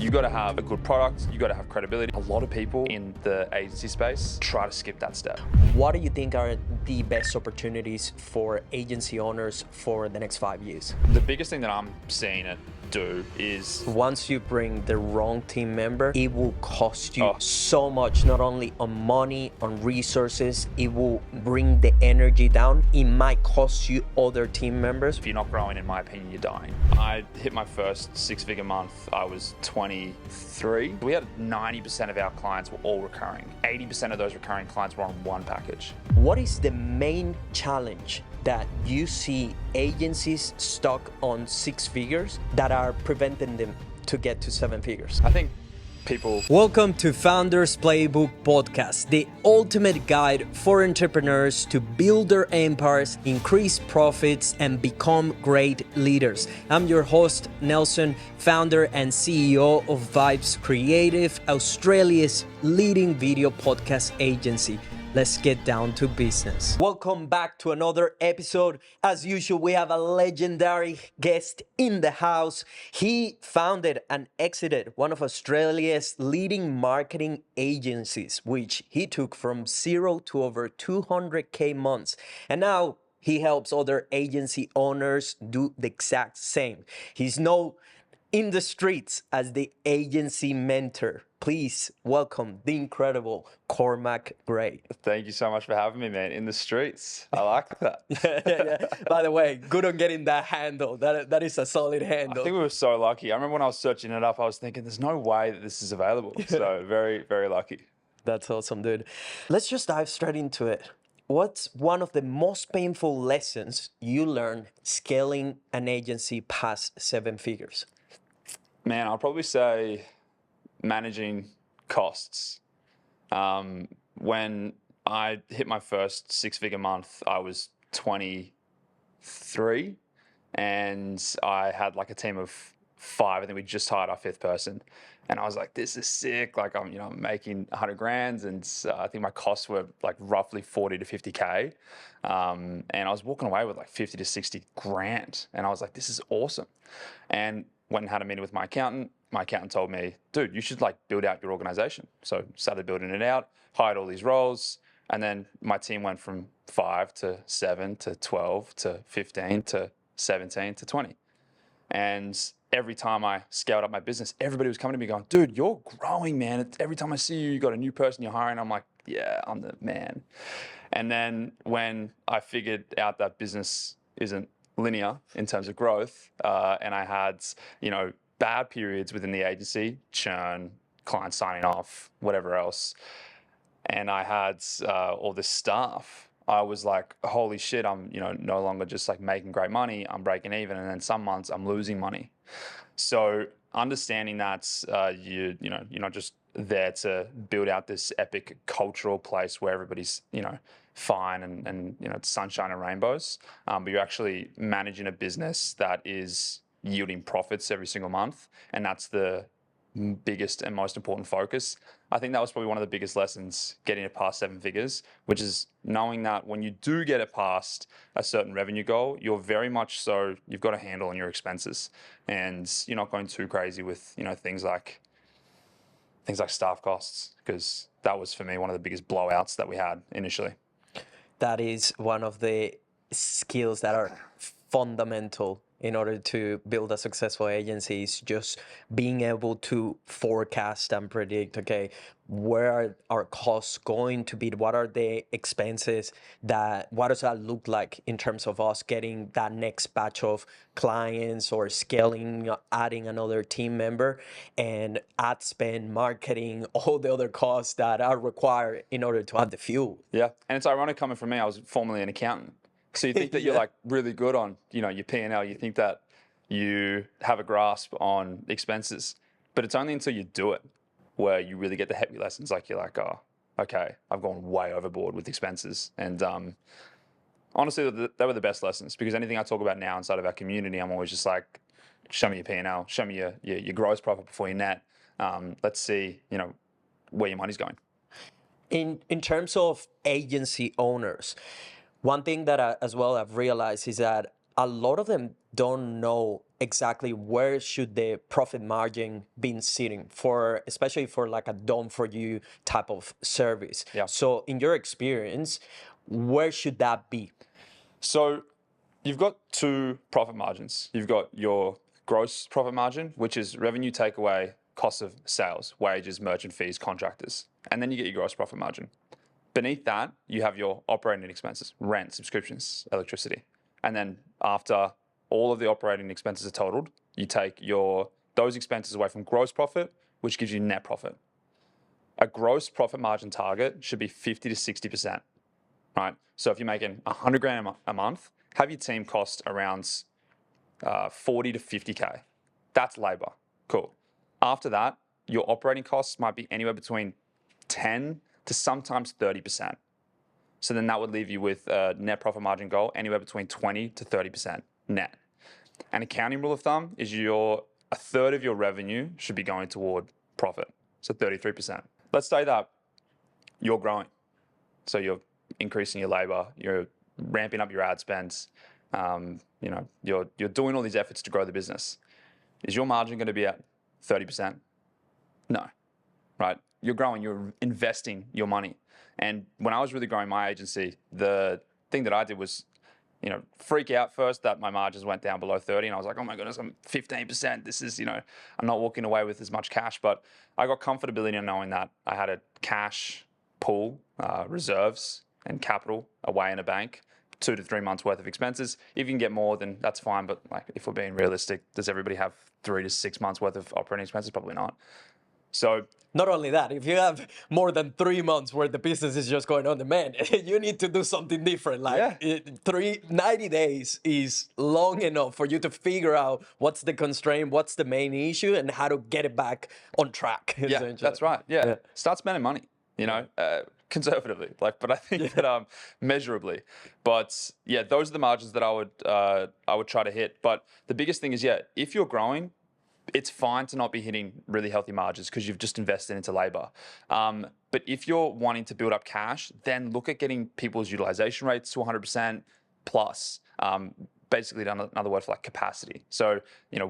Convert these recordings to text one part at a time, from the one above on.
You got to have a good product, you got to have credibility. A lot of people in the agency space try to skip that step. What do you think are the best opportunities for agency owners for the next 5 years? The biggest thing that I'm seeing it do is once you bring the wrong team member, it will cost you so much, not only on money, on resources, it will bring the energy down. It might cost you other team members. If you're not growing, in my opinion, you're dying. I hit my first six-figure month, I was 23. We had 90% of our clients were all recurring. 80% of those recurring clients were on one package. What is the main challenge that you see agencies stuck on 6 figures that are preventing them to get to 7 figures? I think people... Welcome to Founders Playbook podcast, the ultimate guide for entrepreneurs to build their empires, increase profits, and become great leaders. I'm your host, Nelson, founder and CEO of Vibes Creative, Australia's leading video podcast agency. Let's get down to business. Welcome back to another episode. As usual, we have a legendary guest in the house. He founded and exited one of Australia's leading marketing agencies, which he took from 0 to over 200K months. And now he helps other agency owners do the exact same. He's known in the streets as the agency mentor. Please welcome the incredible Cormac Gray. Thank you so much for having me, man. In the streets. I like that. yeah. By the way, good on getting that handle. That is a solid handle. I think we were so lucky. I remember when I was searching it up, I was thinking, there's no way that this is available. So very, very lucky. That's awesome, dude. Let's just dive straight into it. What's one of the most painful lessons you learned scaling an agency past 7 figures? Man, I'll probably say managing costs. When I hit my first 6-figure month, I was 23 and I had like a team of 5. I think we just hired our 5th person. And I was like, this is sick. Like I'm making 100 grand and I think my costs were like roughly 40 to 50K. And I was walking away with like 50 to 60 grand. And I was like, this is awesome. And went and had a meeting with my accountant. My accountant told me, dude, you should like build out your organization. So started building it out, hired all these roles. And then my team went from 5 to 7 to 12 to 15 to 17 to 20. And every time I scaled up my business, everybody was coming to me going, dude, you're growing, man. Every time I see you, you got a new person you're hiring. I'm like, yeah, I'm the man. And then when I figured out that business isn't linear in terms of growth, and I had, bad periods within the agency, churn, clients signing off, whatever else, and I had all this staff, I was like, holy shit, I'm no longer just like making great money, I'm breaking even, and then some months I'm losing money. So understanding that you're not just there to build out this epic cultural place where everybody's fine and it's sunshine and rainbows, but you're actually managing a business that is yielding profits every single month, and that's the biggest and most important focus. I think that was probably one of the biggest lessons getting it past 7 figures, which is knowing that when you do get it past a certain revenue goal, you're very much so, you've got a handle on your expenses and you're not going too crazy with things like staff costs, because that was for me one of the biggest blowouts that we had initially. That is one of the skills that are fundamental in order to build a successful agency, is just being able to forecast and predict, okay, where are our costs going to be? What are the expenses what does that look like in terms of us getting that next batch of clients or scaling, adding another team member, and ad spend, marketing, all the other costs that are required in order to have the fuel. Yeah, and it's ironic coming from me, I was formerly an accountant. So you think that you're like really good on, your P&L. You think that you have a grasp on expenses, but it's only until you do it where you really get the heavy lessons. Like you're like, oh, okay, I've gone way overboard with expenses. And honestly, they were the best lessons, because anything I talk about now inside of our community, I'm always just like, show me your P&L, show me your gross profit before your net. Let's see, where your money's going. In terms of agency owners, one thing that as well I've realized is that a lot of them don't know exactly where should the profit margin be sitting for, especially for like a done for you type of service. Yeah. So in your experience, where should that be? So you've got two profit margins. You've got your gross profit margin, which is revenue takeaway, cost of sales, wages, merchant fees, contractors. And then you get your gross profit margin. Beneath that, you have your operating expenses, rent, subscriptions, electricity. And then after all of the operating expenses are totaled, you take those expenses away from gross profit, which gives you net profit. A gross profit margin target should be 50 to 60%, right? So if you're making 100 grand a month, have your team cost around 40 to 50K. That's labor. Cool. After that, your operating costs might be anywhere between 10 to sometimes 30%. So then that would leave you with a net profit margin goal anywhere between 20 to 30% net. An accounting rule of thumb is a third of your revenue should be going toward profit. So 33%. Let's say that you're growing. So you're increasing your labor, you're ramping up your ad spends, you're doing all these efforts to grow the business. Is your margin going to be at 30%? No, right? You're growing, you're investing your money. And when I was really growing my agency, the thing that I did was, freak out first that my margins went down below 30. And I was like, oh my goodness, I'm 15%. This is, I'm not walking away with as much cash. But I got comfortability in knowing that I had a cash pool, reserves and capital away in a bank, 2 to 3 months worth of expenses. If you can get more, then that's fine. But like, if we're being realistic, does everybody have 3 to 6 months worth of operating expenses? Probably not. So not only that, if you have more than 3 months where the business is just going on demand, you need to do something different. Like 90 days is long enough for you to figure out what's the constraint, what's the main issue, and how to get it back on track. Yeah, that's right. Yeah. Start spending money, conservatively, but I think that measurably. But yeah, those are the margins that I would try to hit. But the biggest thing is, if you're growing, it's fine to not be hitting really healthy margins because you've just invested into labor. But if you're wanting to build up cash, then look at getting people's utilization rates to 100% plus. Basically, another word for like capacity. So,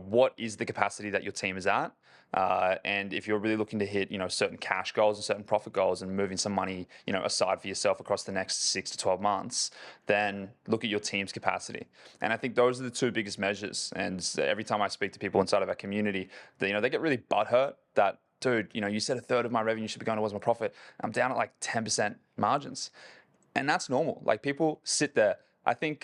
what is the capacity that your team is at? And if you're really looking to hit, certain cash goals and certain profit goals and moving some money, aside for yourself across the next 6 to 12 months, then look at your team's capacity. And I think those are the two biggest measures. And every time I speak to people inside of our community, they get really butthurt that, dude, you said a third of my revenue should be going towards my profit. I'm down at like 10% margins. And that's normal. Like, people sit there. I think,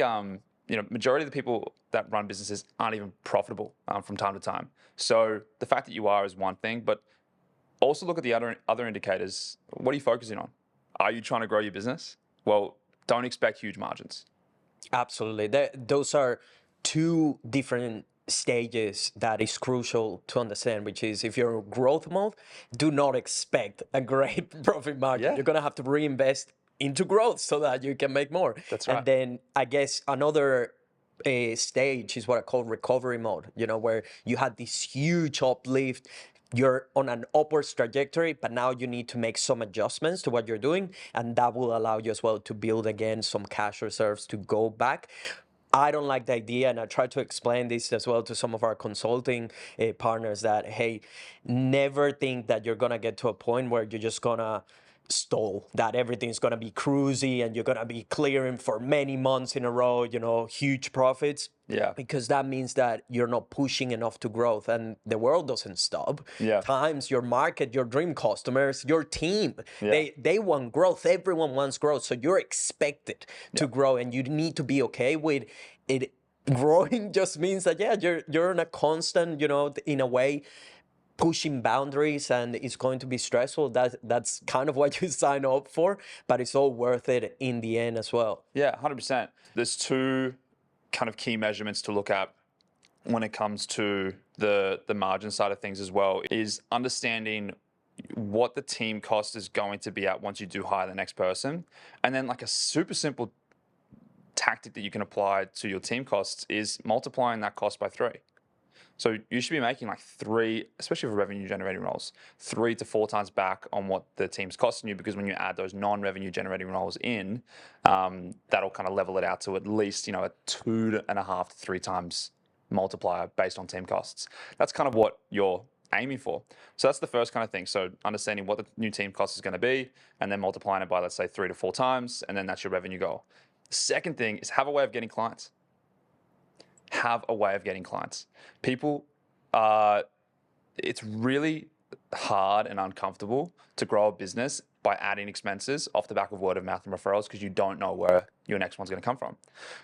majority of the people that run businesses aren't even profitable from time to time. So the fact that you are is one thing, but also look at the other indicators. What are you focusing on? Are you trying to grow your business? Well, don't expect huge margins. Absolutely. Those are two different stages that is crucial to understand, which is, if you're in growth mode, do not expect a great profit margin. Yeah. You're going to have to reinvest into growth so that you can make more. That's right. And then I guess another stage is what I call recovery mode, where you had this huge uplift, you're on an upwards trajectory, but now you need to make some adjustments to what you're doing, and that will allow you as well to build again some cash reserves to go back. I don't like the idea, and I try to explain this as well to some of our consulting partners, that, hey, never think that you're going to get to a point where you're just going to stall, that everything's going to be cruisy and you're going to be clearing for many months in a row, huge profits. Yeah. Because that means that you're not pushing enough to growth, and the world doesn't stop. Yeah. Times, your market, your dream customers, your team, they want growth. Everyone wants growth. So you're expected to grow, and you need to be okay with it. Growing just means that, you're in a constant, in a way, pushing boundaries, and it's going to be stressful. That's kind of what you sign up for, but it's all worth it in the end as well. Yeah, 100%. There's two kind of key measurements to look at when it comes to the margin side of things as well, is understanding what the team cost is going to be at once you do hire the next person. And then, like, a super simple tactic that you can apply to your team costs is multiplying that cost by 3. So you should be making like 3, especially for revenue generating roles, 3 to 4 times back on what the team's costing you, because when you add those non-revenue generating roles in, that'll kind of level it out to at least, a 2.5 to 3 times multiplier based on team costs. That's kind of what you're aiming for. So that's the first kind of thing. So understanding what the new team cost is going to be, and then multiplying it by, let's say, 3 to 4 times, and then that's your revenue goal. The second thing is have a way of getting clients. Have a way of getting clients. People, it's really hard and uncomfortable to grow a business by adding expenses off the back of word of mouth and referrals, because you don't know where your next one's going to come from.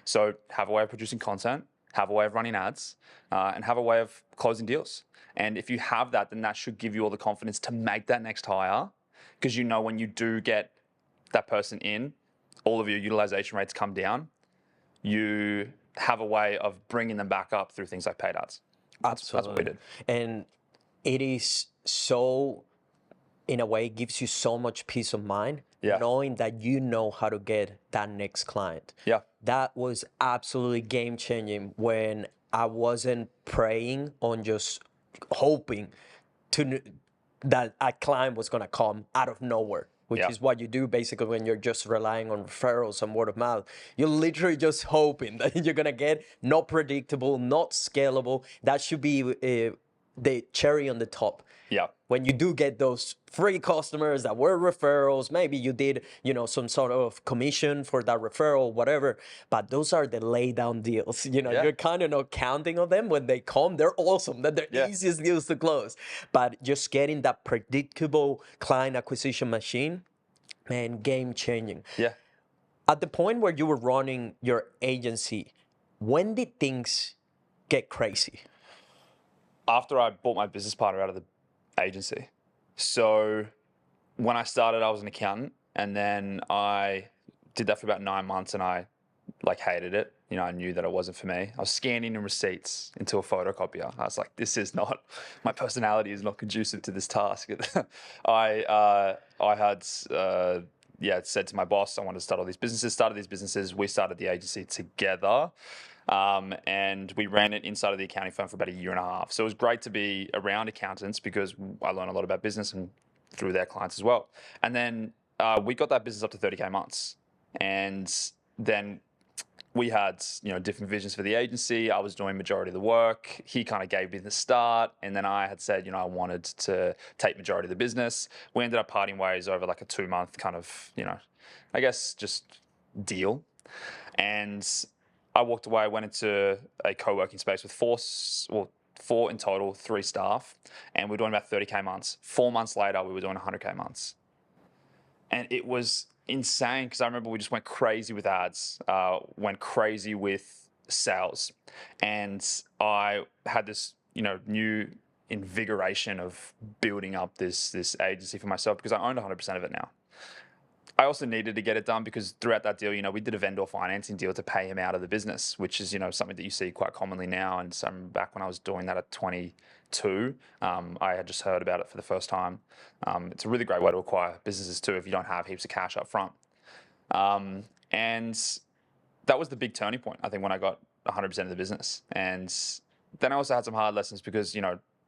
So have a way of producing content, have a way of running ads, and have a way of closing deals. And if you have that, then that should give you all the confidence to make that next hire, because you know when you do get that person in, all of your utilization rates come down. You have a way of bringing them back up through things like paid ads. That's what we did. And it is so, in a way, gives you so much peace of mind, knowing that you know how to get that next client. Yeah. That was absolutely game changing when I wasn't praying on just hoping that a client was going to come out of nowhere, which is what you do basically when you're just relying on referrals and word of mouth. You're literally just hoping that you're going to get not predictable, not scalable. That should be the cherry on the top. Yeah. When you do get those free customers that were referrals, maybe you did, some sort of commission for that referral, whatever. But those are the lay down deals. You're kind of not counting on them. When they come, they're awesome. They're the easiest deals to close. But just getting that predictable client acquisition machine, man, game changing. Yeah. At the point where you were running your agency, when did things get crazy? After I bought my business partner out of the agency. So when I started, I was an accountant, and then I did that for about 9 months, and I hated it. I knew that it wasn't for me. I was scanning in receipts into a photocopier. I was like, this is not, my personality is not conducive to this task. I had said to my boss, I wanted to start all these businesses, started these businesses. We started the agency together. And we ran it inside of the accounting firm for about 1.5 years. So it was great to be around accountants, because I learned a lot about business and through their clients as well. And then we got that business up to 30K months. And then we had, different visions for the agency. I was doing majority of the work. He kind of gave me the start. And then I had said, I wanted to take majority of the business. We ended up parting ways over like a 2-month kind of, I guess just deal. And I walked away, went into a co-working space with 4 in total, 3 staff, and we were doing about 30K months. 4 months later, we were doing 100K months. And it was insane, because I remember we just went crazy with ads, went crazy with sales. And I had this, new invigoration of building up this agency for myself, because I owned 100% of it now. I also needed to get it done because throughout that deal, we did a vendor financing deal to pay him out of the business, which is, something that you see quite commonly now. And so back when I was doing that at 22, I had just heard about it for the first time. It's a really great way to acquire businesses too, if you don't have heaps of cash up front. And that was the big turning point, I think, when I got 100% of the business. And then I also had some hard lessons, because,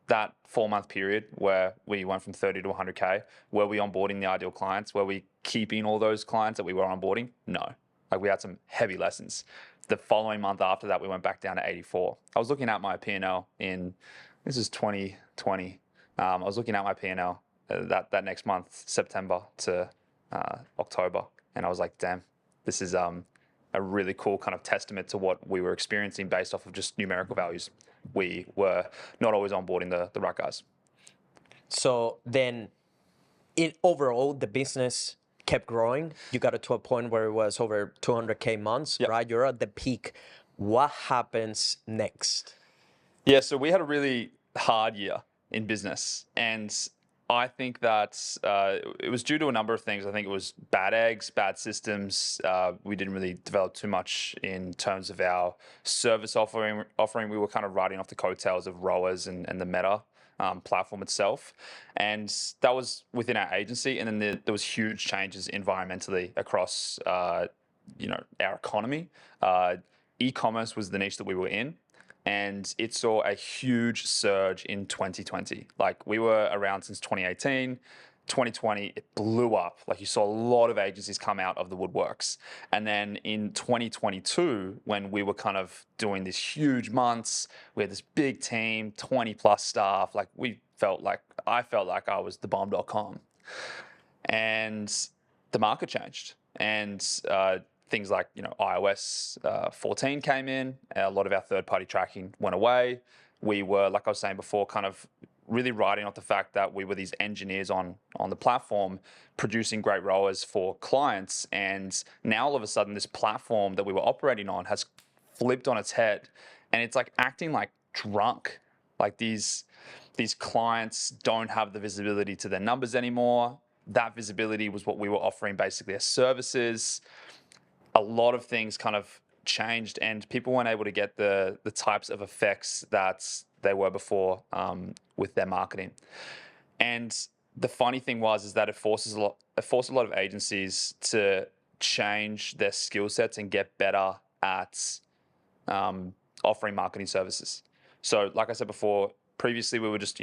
that 4-month period where we went from 30 to 100K, were we onboarding the ideal clients? Were we keeping all those clients that we were onboarding? No. We had some heavy lessons. The following month after that, we went back down to 84. I was looking at my P&L this is 2020. I was looking at my P&L that next month, September to October. And I was like, damn, this is a really cool kind of testament to what we were experiencing based off of just numerical values. We were not always onboarding the right guys. So then, overall, the business kept growing. You got it to a point where it was over 200K months, right? You're at the peak. What happens next? Yeah, so we had a really hard year in business. And I think that it was due to a number of things. I think it was bad eggs, bad systems. We didn't really develop too much in terms of our service offering. We were kind of riding off the coattails of ROAS and the Meta platform itself. And that was within our agency. And then there was huge changes environmentally across our economy. E-commerce was the niche that we were in. and it saw a huge surge in 2020. Like, we were around since 2018. 2020, it blew up. Like, you saw a lot of agencies come out of the woodworks. And then in 2022, when we were kind of doing these huge months, we had this big team, 20 plus staff. Like, I felt like I was the bomb.com. And the market changed. And things like, iOS 14 came in. A lot of our third-party tracking went away. We were, like I was saying before, kind of really riding off the fact that we were these engineers on the platform producing great ROAS for clients. And now all of a sudden, this platform that we were operating on has flipped on its head, and it's like acting like drunk. Like, these clients don't have the visibility to their numbers anymore. That visibility was what we were offering basically as services. A lot of things kind of changed, and people weren't able to get the types of effects that they were before with their marketing. And the funny thing is that it forced a lot of agencies to change their skill sets and get better at offering marketing services. So, like I said before, previously we were just,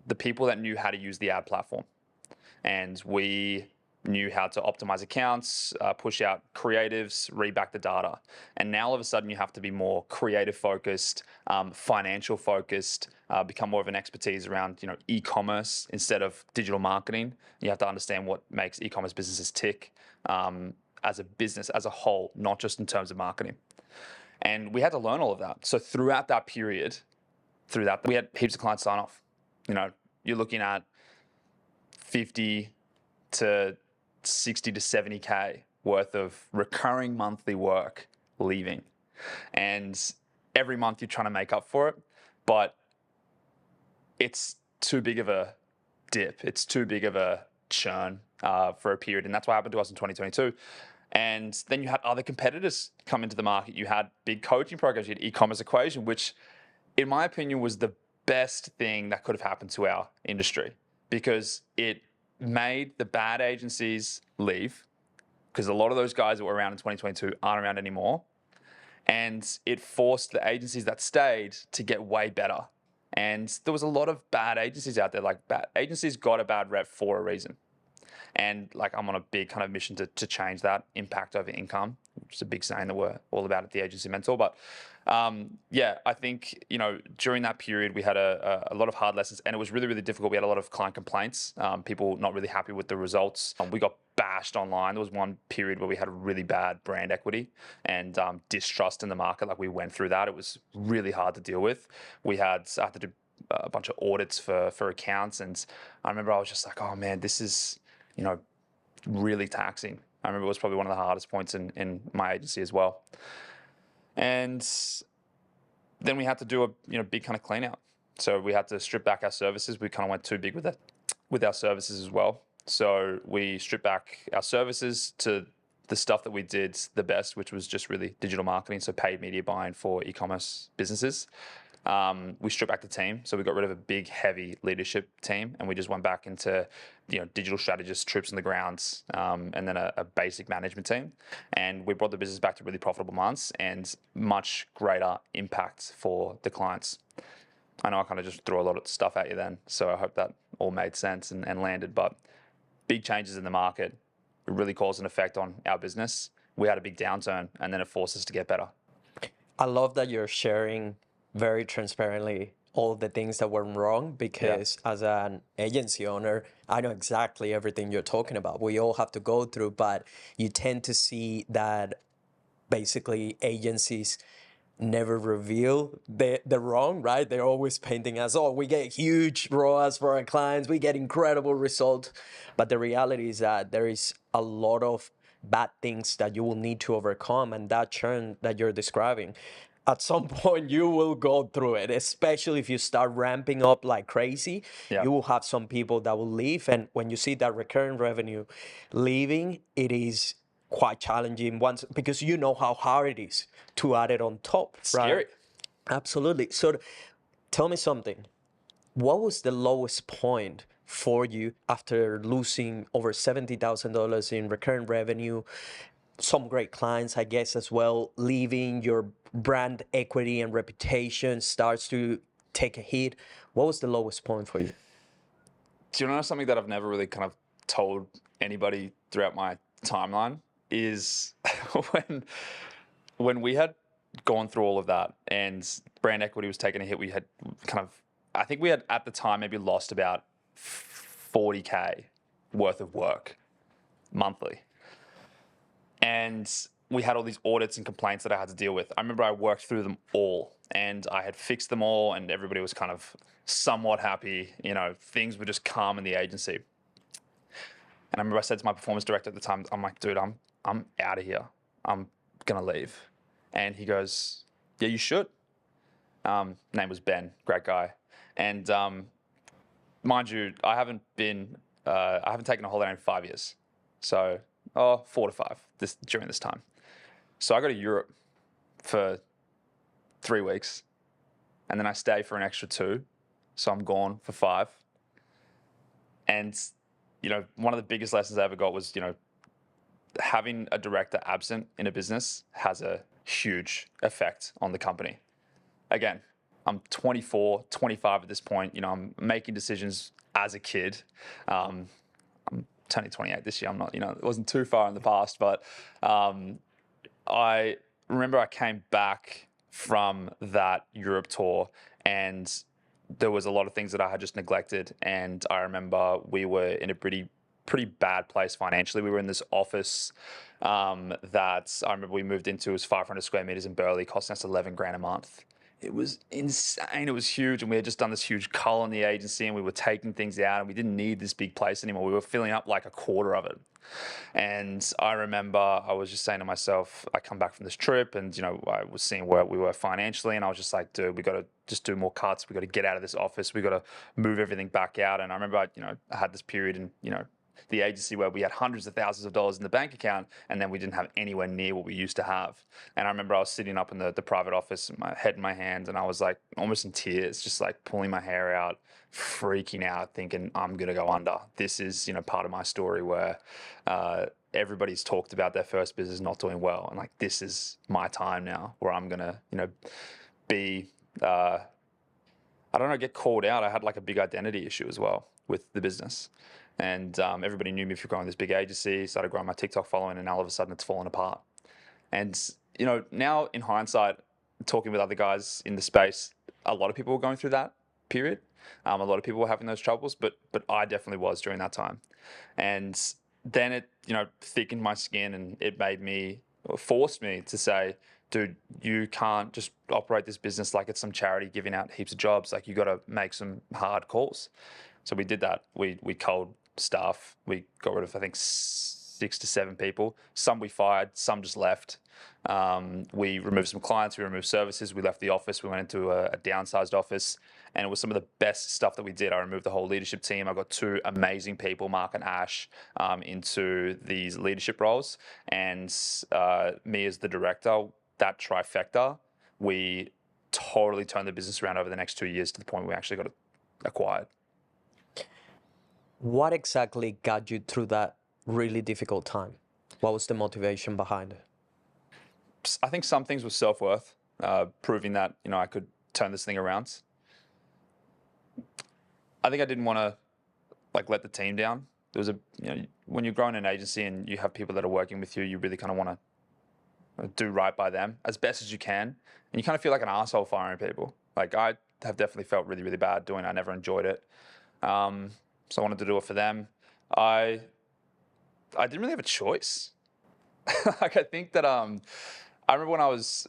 the people that knew how to use the ad platform, and we knew how to optimize accounts, push out creatives, read back the data. And now all of a sudden you have to be more creative focused, financial focused, become more of an expertise around, e-commerce instead of digital marketing. You have to understand what makes e-commerce businesses tick as a business as a whole, not just in terms of marketing. And we had to learn all of that. So throughout that period, we had heaps of clients sign off. You're looking at 50 to 60 to 70K worth of recurring monthly work leaving. And every month you're trying to make up for it, but it's too big of a dip. It's too big of a churn for a period. And that's what happened to us in 2022. And then you had other competitors come into the market. You had big coaching programs. You had e-commerce equation, which in my opinion was the best thing that could have happened to our industry, because it made the bad agencies leave, because a lot of those guys that were around in 2022 aren't around anymore. And it forced the agencies that stayed to get way better. And there was a lot of bad agencies out there. Like, bad agencies got a bad rep for a reason. And like, I'm on a big kind of mission to change that, impact over income, which is a big saying that we're all about at the Agency Mentor. But I think, during that period, we had a lot of hard lessons, and it was really, really difficult. We had a lot of client complaints, people not really happy with the results. We got bashed online. There was one period where we had a really bad brand equity and distrust in the market. Like, we went through that. It was really hard to deal with. I had to do a bunch of audits for accounts, and I remember I was just like, oh man, this is, really taxing. I remember it was probably one of the hardest points in my agency as well. And then we had to do a big kind of clean out. So we had to strip back our services. We kind of went too big with our services as well. So we stripped back our services to the stuff that we did the best, which was just really digital marketing, so paid media buying for e-commerce businesses. We stripped back the team, so we got rid of a big, heavy leadership team, and we just went back into digital strategists, troops on the ground, and then a basic management team. And we brought the business back to really profitable months and much greater impact for the clients. I know I kind of just threw a lot of stuff at you then, so I hope that all made sense and landed. But big changes in the market, it really caused an effect on our business. We had a big downturn, and then it forced us to get better. I love that you're sharing very transparently all the things that went wrong, because as an agency owner, I know exactly everything you're talking about. We all have to go through, but you tend to see that basically agencies never reveal the wrong, right? They're always painting us, oh, we get huge ROAS for our clients, we get incredible results. But the reality is that there is a lot of bad things that you will need to overcome, and that churn that you're describing, at some point you will go through it, especially if you start ramping up like crazy. You will have some people that will leave, and when you see that recurring revenue leaving, it is quite challenging once, because you know how hard it is to add it on top. It's scary. Absolutely. So tell me something. What was the lowest point for you after losing over $70,000 in recurring revenue? Some great clients, I guess, as well, leaving, you're brand equity and reputation starts to take a hit. What was the lowest point for you? Do you know something that I've never really kind of told anybody throughout my timeline is when we had gone through all of that and brand equity was taking a hit, we had kind of, I think we had at the time maybe lost about 40K worth of work monthly. And we had all these audits and complaints that I had to deal with. I remember I worked through them all and I had fixed them all and everybody was kind of somewhat happy. You know, things were just calm in the agency. And I remember I said to my performance director at the time, I'm like, dude, I'm out of here. I'm going to leave. And he goes, yeah, you should. Name was Ben, great guy. And mind you, I haven't taken a holiday in 5 years. So, 4 to 5 during this time. So I go to Europe for 3 weeks and then I stay for an extra 2. So I'm gone for 5. And, you know, one of the biggest lessons I ever got was, you know, having a director absent in a business has a huge effect on the company. Again, I'm 24, 25 at this point. You know, I'm making decisions as a kid. I'm turning 28 this year. I'm not, you know, it wasn't too far in the past, but I remember I came back from that Europe tour and there was a lot of things that I had just neglected. And I remember we were in a pretty bad place financially. We were in this office that I remember we moved into. It was 500 square meters in Burley, costing us 11 grand a month. It was insane. It was huge. And we had just done this huge cull in the agency and we were taking things out and we didn't need this big place anymore. We were filling up like a quarter of it. And I remember I was just saying to myself, I come back from this trip and, you know, I was seeing where we were financially and I was just like, dude, we got to just do more cuts. We got to get out of this office. We got to move everything back out. And I remember, I had this period in, the agency where we had hundreds of thousands of dollars in the bank account and then we didn't have anywhere near what we used to have. And I remember I was sitting up in the private office, my head in my hands, and I was like almost in tears, just like pulling my hair out, freaking out, thinking I'm going to go under. This is, part of my story where everybody's talked about their first business not doing well. And like, this is my time now where I'm going to, be, get called out. I had like a big identity issue as well with the business. And everybody knew me for growing this big agency, started growing my TikTok following, and now all of a sudden it's fallen apart. And, now in hindsight, talking with other guys in the space, a lot of people were going through that period. A lot of people were having those troubles, but I definitely was during that time. And then it, thickened my skin and it forced me to say, dude, you can't just operate this business like it's some charity giving out heaps of jobs. Like, you got to make some hard calls. So we did that. We culled staff. We got rid of, I think, 6 to 7 people. Some we fired, some just left. We removed some clients, we removed services, we left the office, we went into a downsized office, and it was some of the best stuff that we did. I removed the whole leadership team. I got 2 amazing people, Mark and Ash, into these leadership roles, and me as the director, that trifecta, we totally turned the business around over the next 2 years to the point where we actually got it acquired. What exactly got you through that really difficult time? What was the motivation behind it? I think some things were self-worth, proving that, I could turn this thing around. I think I didn't want to let the team down. There was when you're growing an agency and you have people that are working with you, you really kind of want to do right by them as best as you can. And you kind of feel like an asshole firing people. Like, I have definitely felt really, really bad doing it. I never enjoyed it. So I wanted to do it for them. I didn't really have a choice. I think that I remember when I was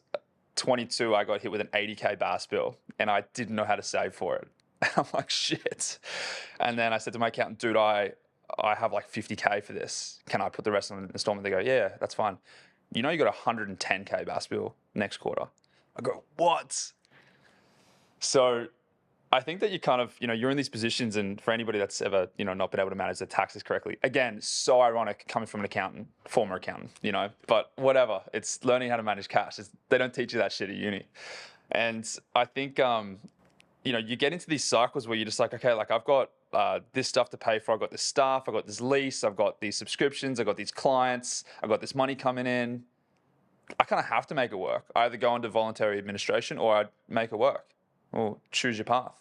22, I got hit with an 80K bass bill and I didn't know how to save for it. And I'm like, shit. And then I said to my accountant, dude, I have like 50K for this. Can I put the rest on an installment? They go, yeah, that's fine. You got a 110K bass bill next quarter. I go, what? So I think that you kind of, you're in these positions, and for anybody that's ever, not been able to manage their taxes correctly, again, so ironic coming from an accountant, former accountant, but whatever. It's learning how to manage cash. They don't teach you that shit at uni. And I think, you get into these cycles where you're just like, okay, like, I've got this stuff to pay for. I've got this staff. I've got this lease. I've got these subscriptions. I've got these clients. I've got this money coming in. I kind of have to make it work. I either go into voluntary administration or I make it work. Well, choose your path.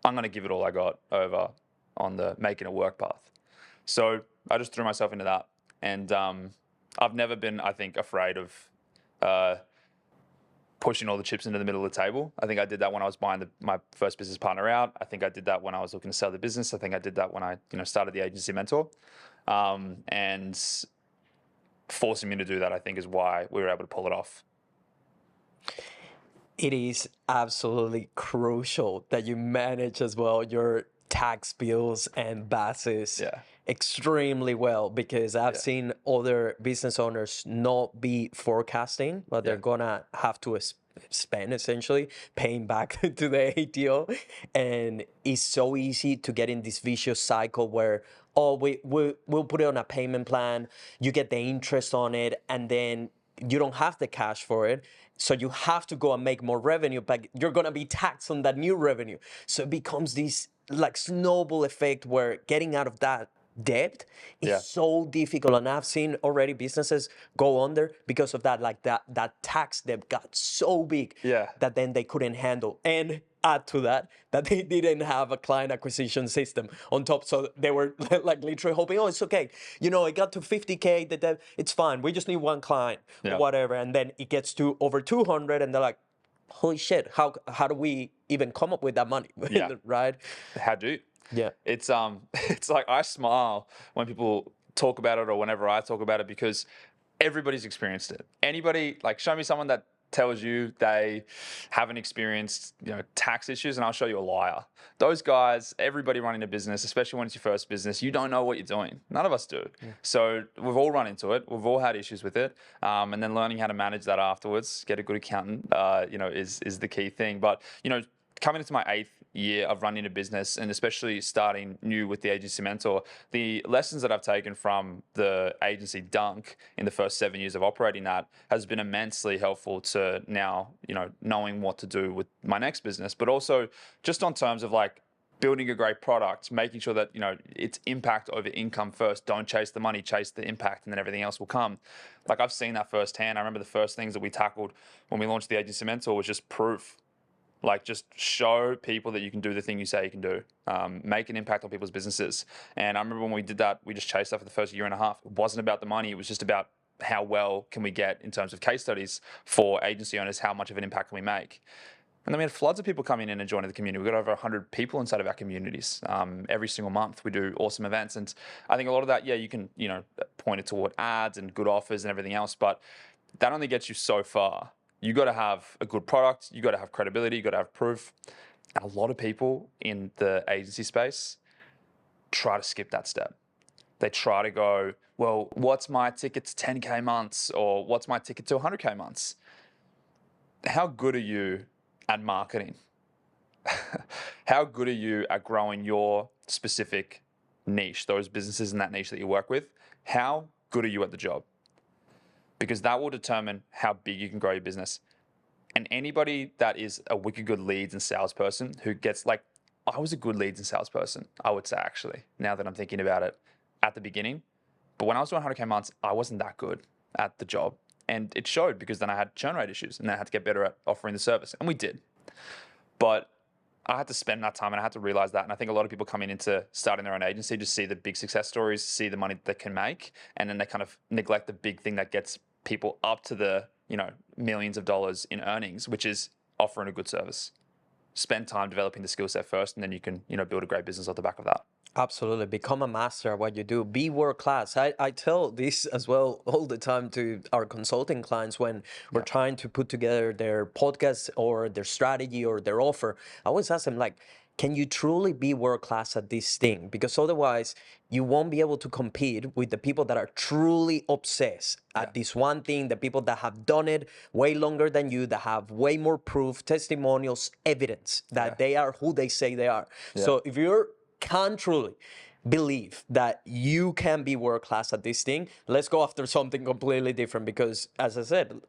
I'm going to give it all I got over on the making it work path. So I just threw myself into that. And I've never been, I think, afraid of pushing all the chips into the middle of the table. I think I did that when I was buying my first business partner out. I think I did that when I was looking to sell the business. I think I did that when I started the agency mentor. And forcing me to do that, I think, is why we were able to pull it off. It is absolutely crucial that you manage as well your tax bills and bases extremely well, because I've seen other business owners not be forecasting what they're gonna have to spend, essentially paying back to the ATO, and it's so easy to get in this vicious cycle where we'll put it on a payment plan, you get the interest on it, and then you don't have the cash for it. So you have to go and make more revenue, but you're going to be taxed on that new revenue. So it becomes this like snowball effect where getting out of that debt is so difficult. And I've seen already businesses go under because of that, like that tax debt got so big that then they couldn't handle. And add to that they didn't have a client acquisition system on top. So they were like literally hoping, oh, it's okay. It got to 50K, that it's fine. We just need one client or whatever. And then it gets to over 200 and they're like, holy shit, how do we even come up with that money? Right? How do? Yeah. It's like I smile when people talk about it or whenever I talk about it, because everybody's experienced it. Anybody, like, show me someone that tells you they haven't experienced tax issues and I'll show you a liar. Those guys, everybody running a business, especially when it's your first business, you don't know what you're doing. None of us do. So we've all run into it. We've all had issues with it. And then learning how to manage that afterwards, get a good accountant, is the key thing. But, coming into my 8th year of running a business, and especially starting new with the agency mentor, the lessons that I've taken from the agency dunk in the first 7 years of operating that has been immensely helpful to now, knowing what to do with my next business, but also just on terms of like building a great product, making sure that, it's impact over income first. Don't chase the money, chase the impact, and then everything else will come. Like, I've seen that firsthand. I remember the first things that we tackled when we launched the agency mentor was just proof. Like, just show people that you can do the thing you say you can do, make an impact on people's businesses. And I remember when we did that, we just chased that for the first year and a half. It wasn't about the money. It was just about how well can we get in terms of case studies for agency owners, how much of an impact can we make. And then we had floods of people coming in and joining the community. We've got over 100 people inside of our communities every single month. We do awesome events. And I think a lot of that, you can, point it toward ads and good offers and everything else, but that only gets you so far. You got to have a good product. You got to have credibility. You got to have proof. And a lot of people in the agency space try to skip that step. They try to go, well, what's my ticket to 10K months, or what's my ticket to 100K months? How good are you at marketing? How good are you at growing your specific niche, those businesses in that niche that you work with? How good are you at the job? Because that will determine how big you can grow your business. And anybody that is a wicked good leads and salesperson who gets, like, I was a good leads and salesperson, I would say, actually, now that I'm thinking about it, at the beginning. But when I was doing 100K months, I wasn't that good at the job. And it showed, because then I had churn rate issues and then I had to get better at offering the service. And we did. But I had to spend that time and I had to realize that. And I think a lot of people coming into starting their own agency just see the big success stories, see the money that they can make, and then they kind of neglect the big thing that gets people up to the millions of dollars in earnings, which is offering a good service. Spend time developing the skill set first, and then you can build a great business off the back of that. Absolutely. Become a master at what you do. Be world class. I tell this as well all the time to our consulting clients when we're trying to put together their podcast or their strategy or their offer. I always ask them, like, can you truly be world class at this thing? Because otherwise you won't be able to compete with the people that are truly obsessed at this one thing, the people that have done it way longer than you, that have way more proof, testimonials, evidence that they are who they say they are. So if you can truly believe that you can be world class at this thing, let's go after something completely different. Because as I said,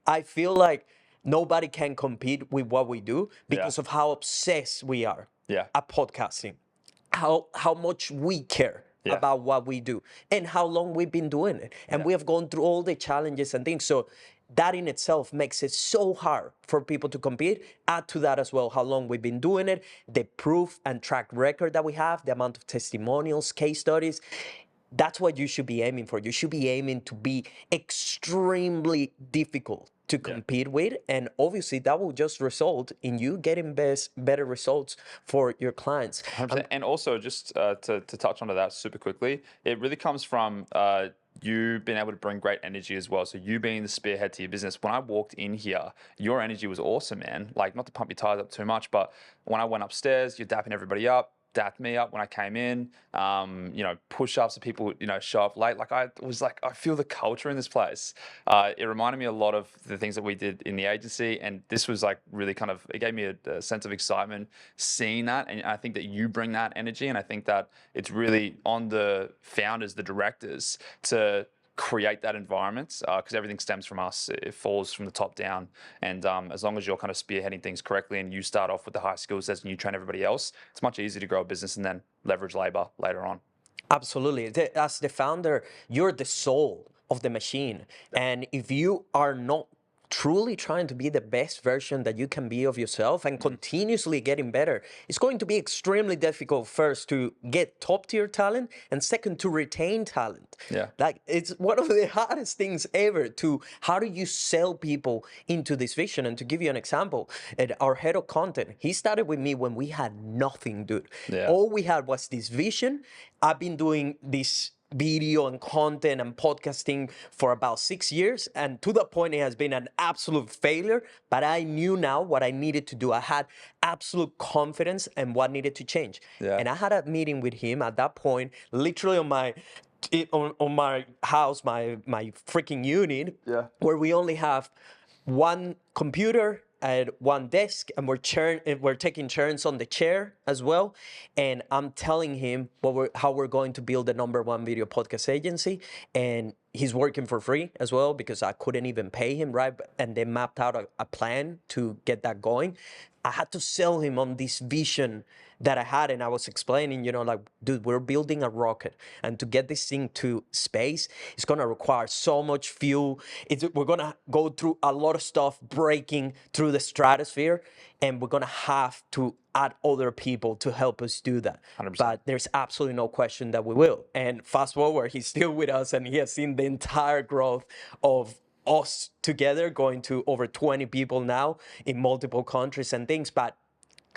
I feel like nobody can compete with what we do because of how obsessed we are at podcasting, how much we care Yeah. about what we do and how long we've been doing it. And we have gone through all the challenges and things. So that in itself makes it so hard for people to compete. Add to that as well how long we've been doing it, the proof and track record that we have, the amount of testimonials, case studies. That's what you should be aiming for. You should be aiming to be extremely difficult to compete with. And obviously that will just result in you getting better results for your clients. 100%. And also, just to touch onto that super quickly, it really comes from you being able to bring great energy as well. So you being the spearhead to your business. When I walked in here, your energy was awesome, man. Like, not to pump your tires up too much, but when I went upstairs, you're dapping everybody up. Dapped me up when I came in, push-ups of people, show up late. Like, I feel the culture in this place. It reminded me a lot of the things that we did in the agency. And this was like really it gave me a sense of excitement seeing that. And I think that you bring that energy. And I think that it's really on the founders, the directors, to create that environment, because everything stems from us. It falls from the top down. And as long as you're kind of spearheading things correctly and you start off with the high skill sets and you train everybody else, it's much easier to grow a business and then leverage labor later on. Absolutely. As the founder, you're the soul of the machine. And if you are not truly trying to be the best version that you can be of yourself and continuously getting better, it's going to be extremely difficult, first, to get top tier talent, and second, to retain talent. Yeah. Like, it's one of the hardest things ever to how do you sell people into this vision. And to give you an example, our head of content, he started with me when we had nothing, dude. Yeah. All we had was this vision. I've been doing this video and content and podcasting for about 6 years, and to the point it has been an absolute failure, but I knew now what I needed to do. I had absolute confidence in what needed to change. And I had a meeting with him at that point, literally on my house, my freaking unit, where we only have one computer at one desk, and we're taking turns on the chair as well. And I'm telling him how we're going to build the #1 video podcast agency. And he's working for free as well because I couldn't even pay him, right? And they mapped out a plan to get that going. I had to sell him on this vision that I had, and I was explaining, like, dude, we're building a rocket, and to get this thing to space, it's gonna require so much fuel. We're gonna go through a lot of stuff, breaking through the stratosphere, and we're gonna have to add other people to help us do that. 100%. But there's absolutely no question that we will. And fast forward, he's still with us, and he has seen the entire growth of us together, going to over 20 people now in multiple countries and things. But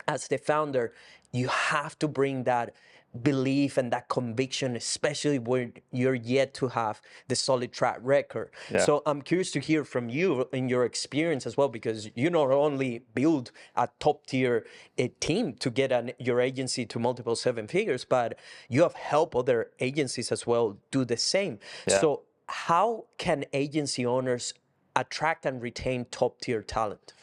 as the founder, you have to bring that belief and that conviction, especially when you're yet to have the solid track record. So I'm curious to hear from you in your experience as well, because you not only build a top tier team to get your agency to multiple 7 figures, but you have helped other agencies as well do the same. So how can agency owners attract and retain top tier talent?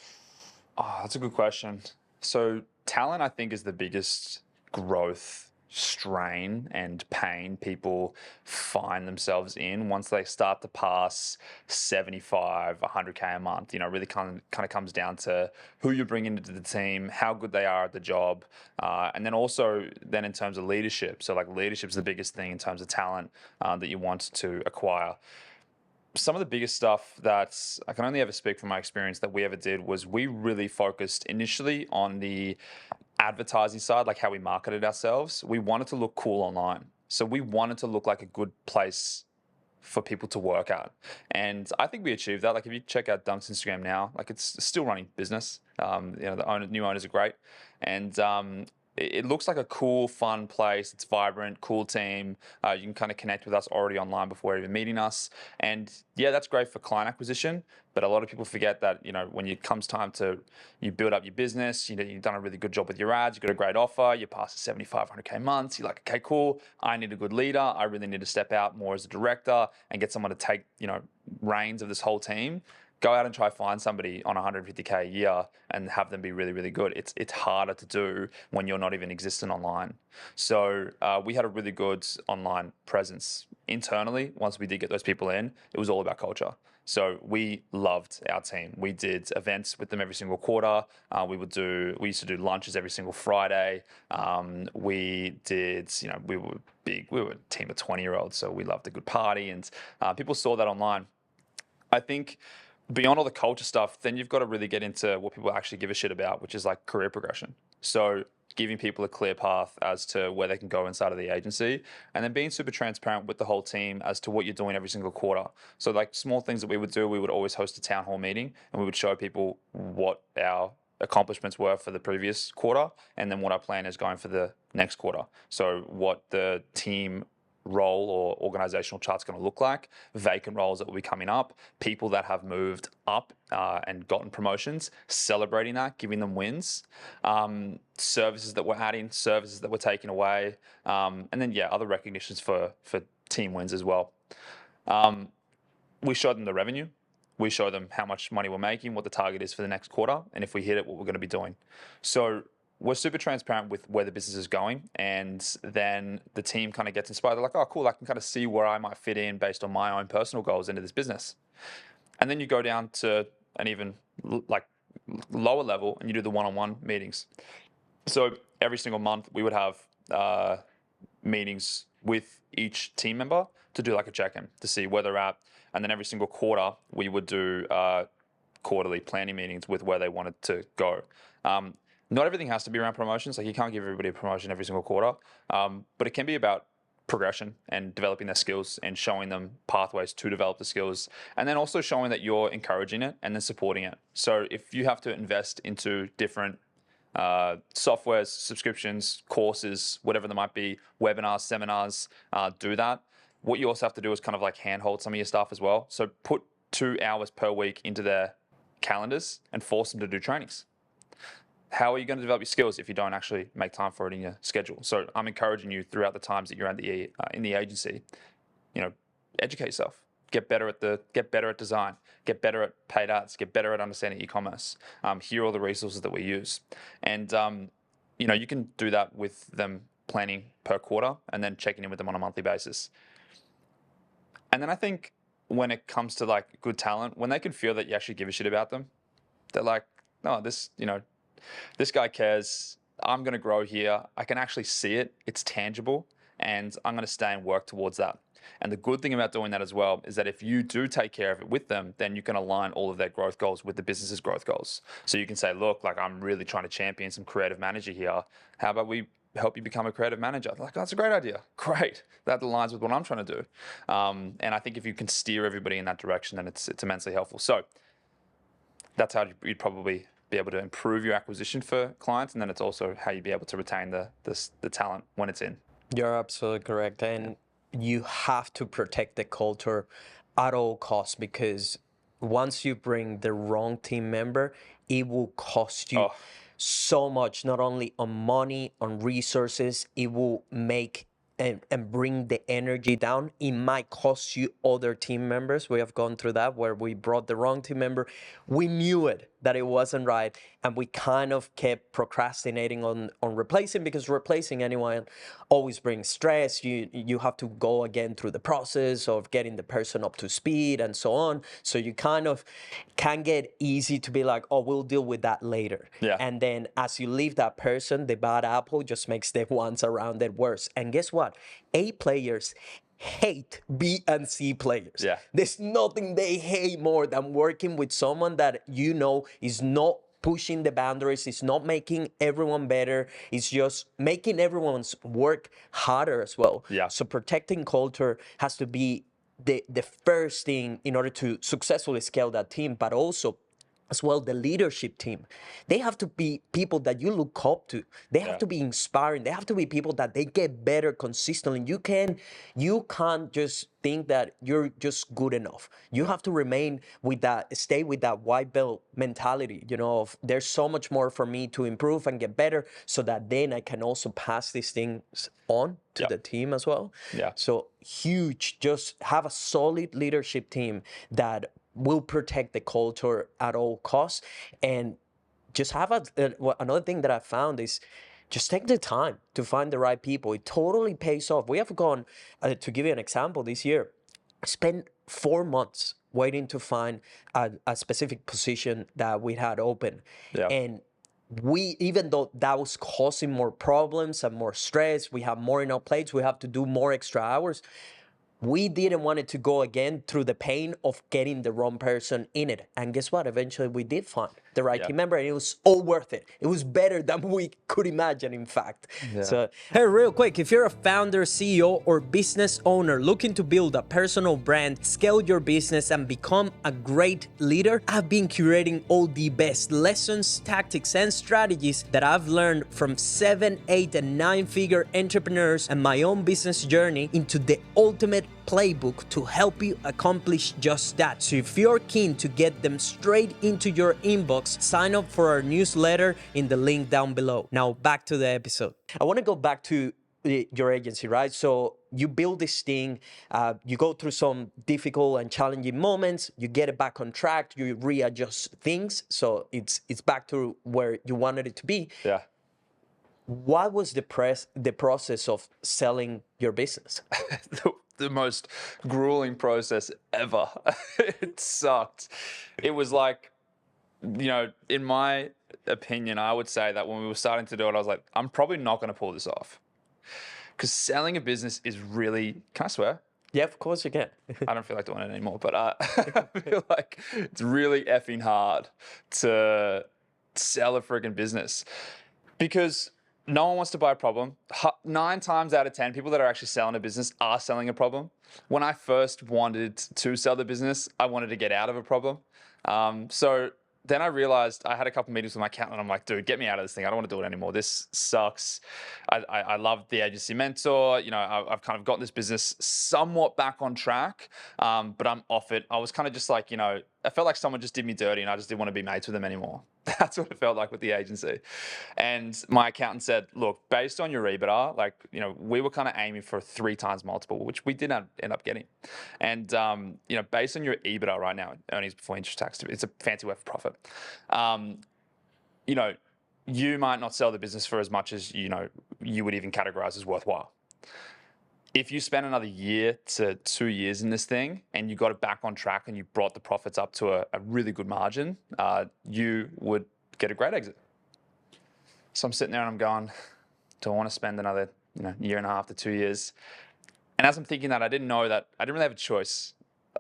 Oh, that's a good question. So talent, I think, is the biggest growth strain and pain people find themselves in once they start to pass 75, 100K a month. Really kind of comes down to who you bring into the team, how good they are at the job, and then also in terms of leadership. So like leadership's the biggest thing in terms of talent that you want to acquire. Some of the biggest stuff that I can only ever speak from my experience that we ever did was we really focused initially on the advertising side, like how we marketed ourselves. We wanted to look cool online. So we wanted to look like a good place for people to work at. And I think we achieved that. Like if you check out Dunk's Instagram now, like it's still running business. The new owners are great. And it looks like a cool, fun place. It's vibrant, cool team. You can kind of connect with us already online before even meeting us. And yeah, that's great for client acquisition. But a lot of people forget that, when it comes time to you build up your business, you've done a really good job with your ads, you've got a great offer, you pass the 75, 100K months, you're like, okay, cool. I need a good leader. I really need to step out more as a director and get someone to take, reins of this whole team. Go out and try to find somebody on 150K a year and have them be really, really good. It's harder to do when you're not even existent online. So we had a really good online presence internally. Once we did get those people in, it was all about culture. So we loved our team. We did events with them every single quarter. We used to do lunches every single Friday. We did, we were big. We were a team of 20-year-olds, so we loved a good party, and people saw that online. I think beyond all the culture stuff, then you've got to really get into what people actually give a shit about, which is like career progression. So giving people a clear path as to where they can go inside of the agency, and then being super transparent with the whole team as to what you're doing every single quarter. So like small things that we would do, we would always host a town hall meeting, and we would show people what our accomplishments were for the previous quarter, and then what our plan is going for the next quarter. So what the team role or organizational chart's going to look like, vacant roles that will be coming up, people that have moved up and gotten promotions, celebrating that, giving them wins, services that we're adding, services that we're taking away, and then other recognitions for team wins as well. We show them the revenue. We show them how much money we're making, what the target is for the next quarter, and if we hit it, what we're going to be doing. So we're super transparent with where the business is going, and then the team kind of gets inspired. They're like, oh, cool, I can kind of see where I might fit in based on my own personal goals into this business. And then you go down to an even like lower level and you do the one-on-one meetings. So every single month we would have meetings with each team member to do like a check-in to see where they're at. And then every single quarter we would do quarterly planning meetings with where they wanted to go. Not everything has to be around promotions. Like you can't give everybody a promotion every single quarter, but it can be about progression and developing their skills and showing them pathways to develop the skills, and then also showing that you're encouraging it and then supporting it. So if you have to invest into different softwares, subscriptions, courses, whatever there might be, webinars, seminars, do that. What you also have to do is kind of like handhold some of your staff as well. So put 2 hours per week into their calendars and force them to do trainings. How are you going to develop your skills if you don't actually make time for it in your schedule? So I'm encouraging you throughout the times that you're at in the agency, educate yourself, get better at design, get better at paid ads, get better at understanding e-commerce. Here are all the resources that we use, and you can do that with them planning per quarter and then checking in with them on a monthly basis. And then I think when it comes to like good talent, when they can feel that you actually give a shit about them, they're like, no, this guy cares. I'm going to grow here. I can actually see it. It's tangible, and I'm going to stay and work towards that. And the good thing about doing that as well is that if you do take care of it with them, then you can align all of their growth goals with the business's growth goals. So you can say, look, like I'm really trying to champion some creative manager here. How about we help you become a creative manager? They're like, oh, that's a great idea. Great. That aligns with what I'm trying to do. And I think if you can steer everybody in that direction, then it's immensely helpful. So that's how you'd probably be able to improve your acquisition for clients, and then it's also how you'd be able to retain the talent when it's in. You're absolutely correct, and you have to protect the culture at all costs, because once you bring the wrong team member, it will cost you so much, not only on money, on resources. It will make and bring the energy down. It might cost you other team members. We have gone through that where we brought the wrong team member. We knew it, that it wasn't right, and we kind of kept procrastinating on replacing, because replacing anyone always brings stress. You have to go again through the process of getting the person up to speed and so on. So you kind of can get easy to be like, oh, we'll deal with that later. Yeah. And then as you leave that person, the bad apple just makes the ones around it worse. And guess what? A players hate B and C players. Yeah. There's nothing they hate more than working with someone that is not pushing the boundaries, is not making everyone better, it's just making everyone's work harder as well. Yeah. So protecting culture has to be the first thing in order to successfully scale that team, but also as well the leadership team. They have to be people that you look up to. They have to be inspiring. They have to be people that they get better consistently. You can't just think that you're just good enough. You have to stay with that white belt mentality, of there's so much more for me to improve and get better, so that then I can also pass these things on to the team as well. Yeah. So huge, just have a solid leadership team that will protect the culture at all costs. And just have another thing that I found is just take the time to find the right people. It totally pays off. We have gone, to give you an example, this year, I spent 4 months waiting to find a specific position that we had open. Yeah. And we, even though that was causing more problems and more stress, we have more in our plates, we have to do more extra hours. We didn't want it to go again through the pain of getting the wrong person in it. And guess what? Eventually we did find the right team member, and it was all worth it. It was better than we could imagine, in fact. So, hey, real quick, if you're a founder, CEO, or business owner looking to build a personal brand, scale your business, and become a great leader, I've been curating all the best lessons, tactics, and strategies that I've learned from 7, 8, and 9-figure entrepreneurs and my own business journey into the ultimate playbook to help you accomplish just that. So if you're keen to get them straight into your inbox, sign up for our newsletter in the link down below. Now back to the episode. I want to go back to your agency, right? So you build this thing, you go through some difficult and challenging moments, you get it back on track, you readjust things, so it's back to where you wanted it to be. Yeah. What was the process of selling your business? The most grueling process ever. It sucked. It was like, in my opinion, I would say that when we were starting to do it, I was like, I'm probably not going to pull this off. Because selling a business is really, can I swear? Yeah, of course you can. I don't feel like doing it anymore, but I feel like it's really effing hard to sell a freaking business, because no one wants to buy a problem. 9 times out of 10, people that are actually selling a business are selling a problem. When I first wanted to sell the business, I wanted to get out of a problem. So then I realized, I had a couple meetings with my accountant, and I'm like, dude, get me out of this thing. I don't want to do it anymore. This sucks. I love the agency mentor. I've kind of got this business somewhat back on track, but I'm off it. I was kind of just like, I felt like someone just did me dirty, and I just didn't want to be mates with them anymore. That's what it felt like with the agency. And my accountant said, look, based on your EBITDA, we were kind of aiming for a 3 times multiple, which we did not end up getting. And, based on your EBITDA right now, earnings before interest tax, it's a fancy word for profit. You might not sell the business for as much as, you would even categorize as worthwhile. If you spend another year to 2 years in this thing and you got it back on track and you brought the profits up to a really good margin, you would get a great exit. So I'm sitting there and I'm going, do I want to spend another year and a half to 2 years? And as I'm thinking that, I didn't really have a choice.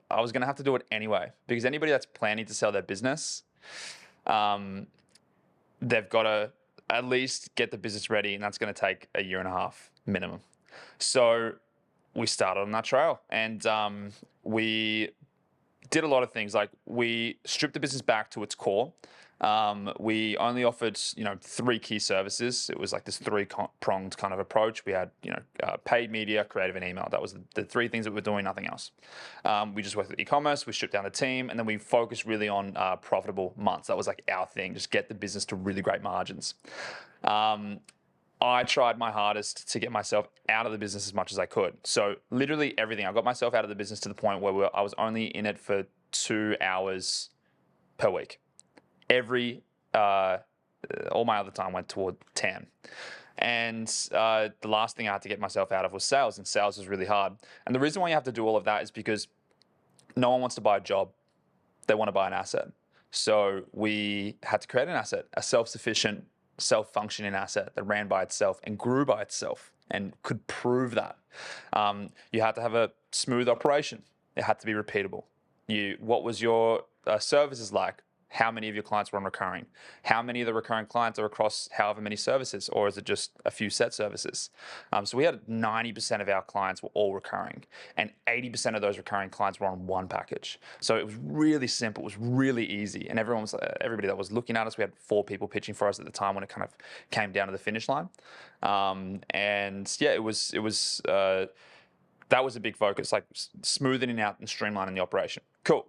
I was going to have to do it anyway, because anybody that's planning to sell their business, they've got to at least get the business ready, and that's going to take a year and a half minimum. So we started on that trail, and we did a lot of things. Like, we stripped the business back to its core. We only offered, 3 key services. It was like this 3-pronged kind of approach. We had, paid media, creative, and email. That was the 3 things that we were doing, nothing else. We just worked with e-commerce. We stripped down the team, and then we focused really on profitable months. That was like our thing, just get the business to really great margins. I tried my hardest to get myself out of the business as much as I could. So literally everything. I got myself out of the business to the point where I was only in it for 2 hours per week. All my other time went toward 10. And the last thing I had to get myself out of was sales, and sales was really hard. And the reason why you have to do all of that is because no one wants to buy a job. They want to buy an asset. So we had to create an asset, a self-sufficient, self-functioning asset that ran by itself and grew by itself and could prove that. You had to have a smooth operation. It had to be repeatable. What was your services like? How many of your clients were on recurring? How many of the recurring clients are across however many services, or is it just a few set services? So we had 90% of our clients were all recurring, and 80% of those recurring clients were on one package. So it was really simple. It was really easy, and everybody that was looking at us, we had 4 people pitching for us at the time when it kind of came down to the finish line. It was that was a big focus, like smoothing out and streamlining the operation. Cool.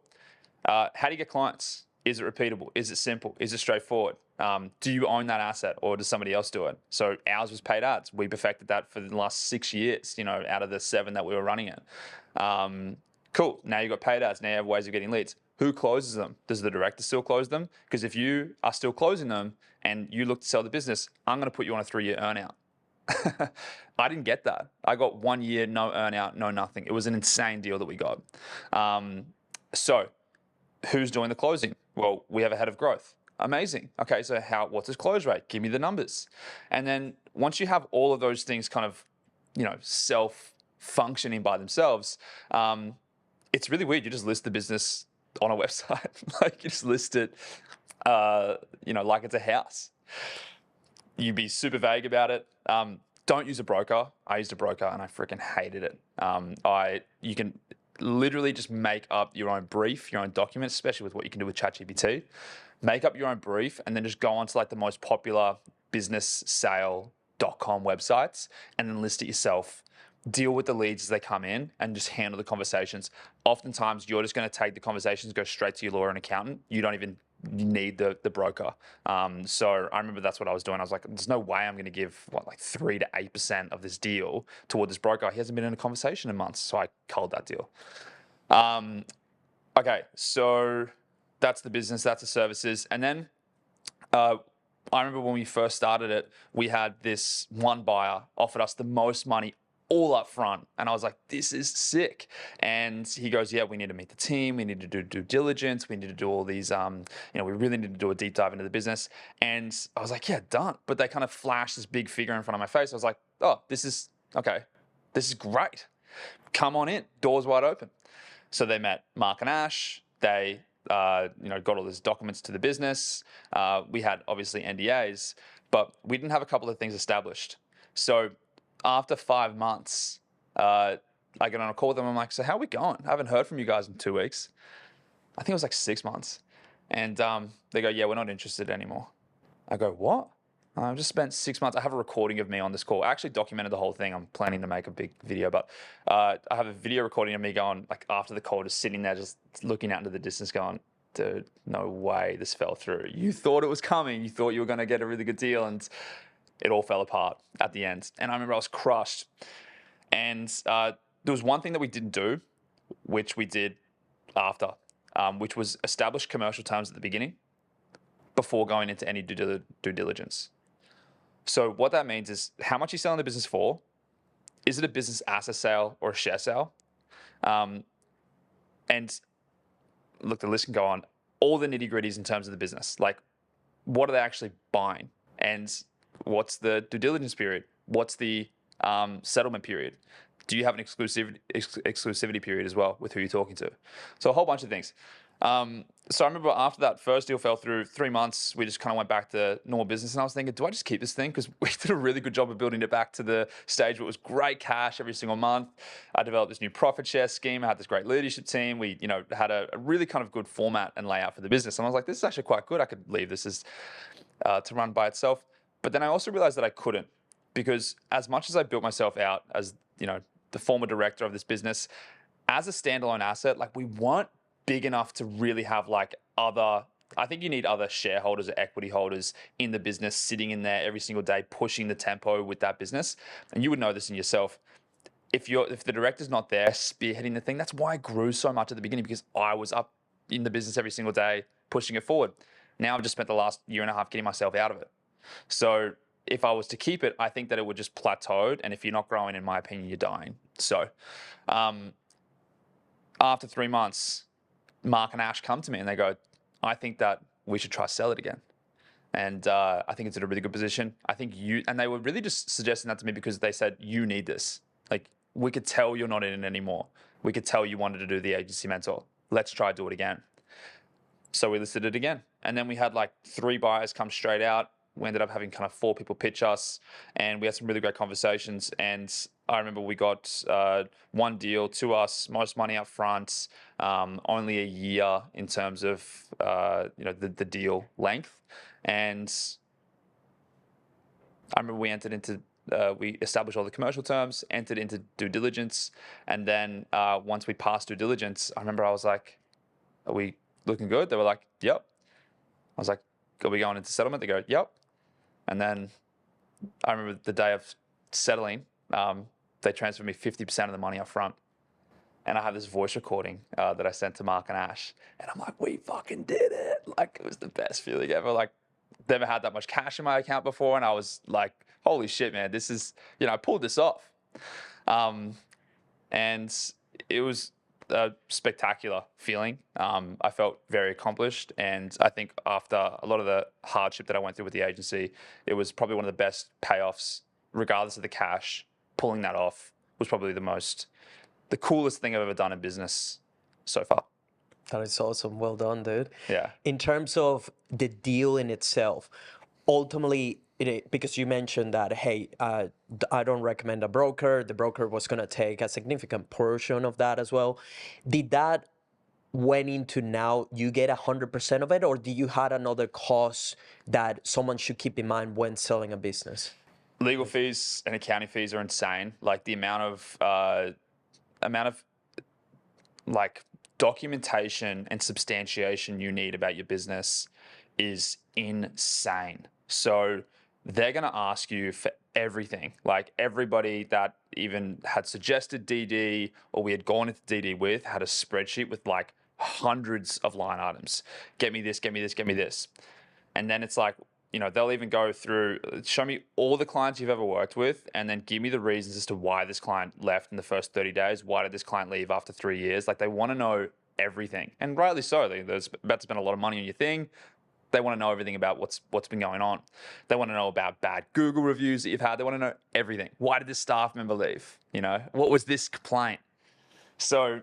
How do you get clients? Is it repeatable? Is it simple? Is it straightforward? Do you own that asset, or does somebody else do it? So ours was paid ads. We perfected that for the last 6 years, out of the 7 that we were running it. Cool. Now you've got paid ads. Now you have ways of getting leads. Who closes them? Does the director still close them? Because if you are still closing them and you look to sell the business, I'm going to put you on a 3-year earnout. I didn't get that. I got 1 year, no earnout, no nothing. It was an insane deal that we got. So who's doing the closing? Well, we have a head of growth. Amazing. Okay, so what's his close rate? Give me the numbers. And then once you have all of those things kind of, self-functioning by themselves, it's really weird. You just list the business on a website. Like you just list it, like it's a house. You be super vague about it. Don't use a broker. I used a broker and I freaking hated it. You can literally just make up your own brief, your own document, especially with what you can do with ChatGPT. Make up your own brief and then just go onto like the most popular businesssale.com websites and then list it yourself. Deal with the leads as they come in and just handle the conversations. Oftentimes, you're just going to take the conversations, go straight to your lawyer and accountant. You don't even need the broker. So I remember that's what I was doing. I was like, there's no way I'm going to give 3 to 8% of this deal toward this broker. He hasn't been in a conversation in months. So I culled that deal. Okay, so that's the business, that's the services. And then I remember when we first started it, we had this one buyer offered us the most money all up front. And I was like, this is sick. And he goes, yeah, we need to meet the team. We need to do due diligence. We need to do all these, we really need to do a deep dive into the business. And I was like, yeah, done. But they kind of flashed this big figure in front of my face. I was like, oh, this is great. Come on in, doors wide open. So they met Mark and Ash. They, got all these documents to the business. We had obviously NDAs, but we didn't have a couple of things established. So after 5 months, I get on a call with them. I'm like, so how are we going? I haven't heard from you guys in 2 weeks. I think it was like 6 months. And they go, yeah, we're not interested anymore. I go, what? I've just spent 6 months. I have a recording of me on this call. I actually documented the whole thing. I'm planning to make a big video, but I have a video recording of me going, like after the call, just sitting there, just looking out into the distance going, dude, no way this fell through. You thought it was coming. You thought you were going to get a really good deal, and it all fell apart at the end. And I remember I was crushed. And there was one thing that we didn't do, which we did after, which was establish commercial terms at the beginning before going into any due diligence. So what that means is how much you're selling the business for. Is it a business asset sale or a share sale? And look, the list can go on. All the nitty gritties in terms of the business. Like, what are they actually buying? And what's the due diligence period? What's the settlement period? Do you have an exclusivity period as well with who you're talking to? So a whole bunch of things. So I remember after that first deal fell through, 3 months, we just kind of went back to normal business. And I was thinking, do I just keep this thing? Because we did a really good job of building it back to the stage where it was great cash every single month. I developed this new profit share scheme. I had this great leadership team. We, had a really kind of good format and layout for the business. And I was like, this is actually quite good. I could leave this as to run by itself. But then I also realized that I couldn't, because as much as I built myself out as, the former director of this business, as a standalone asset, like we weren't big enough to really have I think you need other shareholders or equity holders in the business sitting in there every single day, pushing the tempo with that business. And you would know this in yourself. If the director's not there spearheading the thing, that's why I grew so much at the beginning, because I was up in the business every single day, pushing it forward. Now I've just spent the last year and a half getting myself out of it. So if I was to keep it, I think that it would just plateaued. And if you're not growing, in my opinion, you're dying. So after 3 months, Mark and Ash come to me and they go, I think that we should try sell it again. And I think it's in a really good position. I think and they were really just suggesting that to me because they said, you need this. Like, we could tell you're not in it anymore. We could tell you wanted to do the agency mentor. Let's try do it again. So we listed it again. And then we had like 3 buyers come straight out. We ended up having kind of 4 people pitch us, and we had some really great conversations. And I remember we got 1 deal to us, most money up front, only a year in terms of the deal length. And I remember we entered into we established all the commercial terms, entered into due diligence, and then once we passed due diligence, I remember I was like, "Are we looking good?" They were like, "Yep." I was like, "Are we going into settlement?" They go, "Yep." And then I remember the day of settling, they transferred me 50% of the money up front. And I have this voice recording that I sent to Mark and Ash. And I'm like, we fucking did it. Like, it was the best feeling ever. Like, never had that much cash in my account before. And I was like, holy shit, man, this is, I pulled this off. And it was a spectacular feeling. I felt very accomplished, and I think after a lot of the hardship that I went through with the agency, it was probably one of the best payoffs, regardless of the cash. Pulling that off was probably the coolest thing I've ever done in business so far. That is awesome. Well done, dude. Yeah. In terms of the deal in itself, ultimately, because you mentioned that, hey, I don't recommend a broker. The broker was going to take a significant portion of that as well. Did that went into now you get 100% of it, or do you had another cost that someone should keep in mind when selling a business? Legal fees and accounting fees are insane. Like the amount of like documentation and substantiation you need about your business is insane. So they're going to ask you for everything. Like everybody that even had suggested DD or we had gone into DD with had a spreadsheet with like hundreds of line items. Get me this, get me this, get me this. And then it's like, they'll even go through, show me all the clients you've ever worked with, and then give me the reasons as to why this client left in the first 30 days. Why did this client leave after 3 years? Like they want to know everything, and rightly so. They're about to spend a lot of money on your thing. They want to know everything about what's been going on. They want to know about bad Google reviews that you've had. They want to know everything. Why did this staff member leave? What was this complaint? So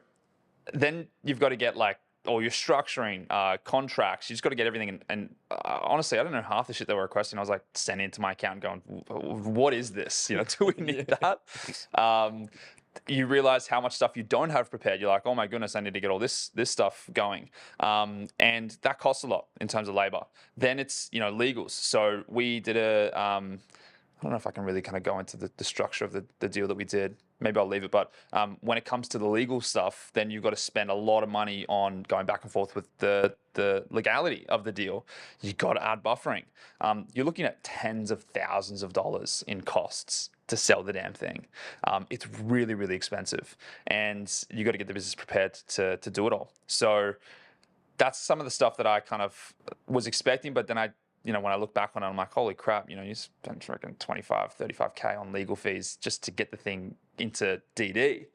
then you've got to get like all your structuring, contracts. You just got to get everything. And honestly, I don't know half the shit they were requesting. I was like sending it to my accountant going, what is this? Do we need that? You realize how much stuff you don't have prepared. You're like, oh my goodness, I need to get all this stuff going. And that costs a lot in terms of labor. Then it's, legals. So we did I don't know if I can really kind of go into the structure of the deal that we did. Maybe I'll leave it. But when it comes to the legal stuff, then you've got to spend a lot of money on going back and forth with the legality of the deal. You've got to add buffering. You're looking at tens of thousands of dollars in costs to sell the damn thing. It's really, really expensive. And you got to get the business prepared to do it all. So that's some of the stuff that I kind of was expecting, but then when I look back on it, I'm like, holy crap, you spent freaking 25, 35K on legal fees just to get the thing into DD.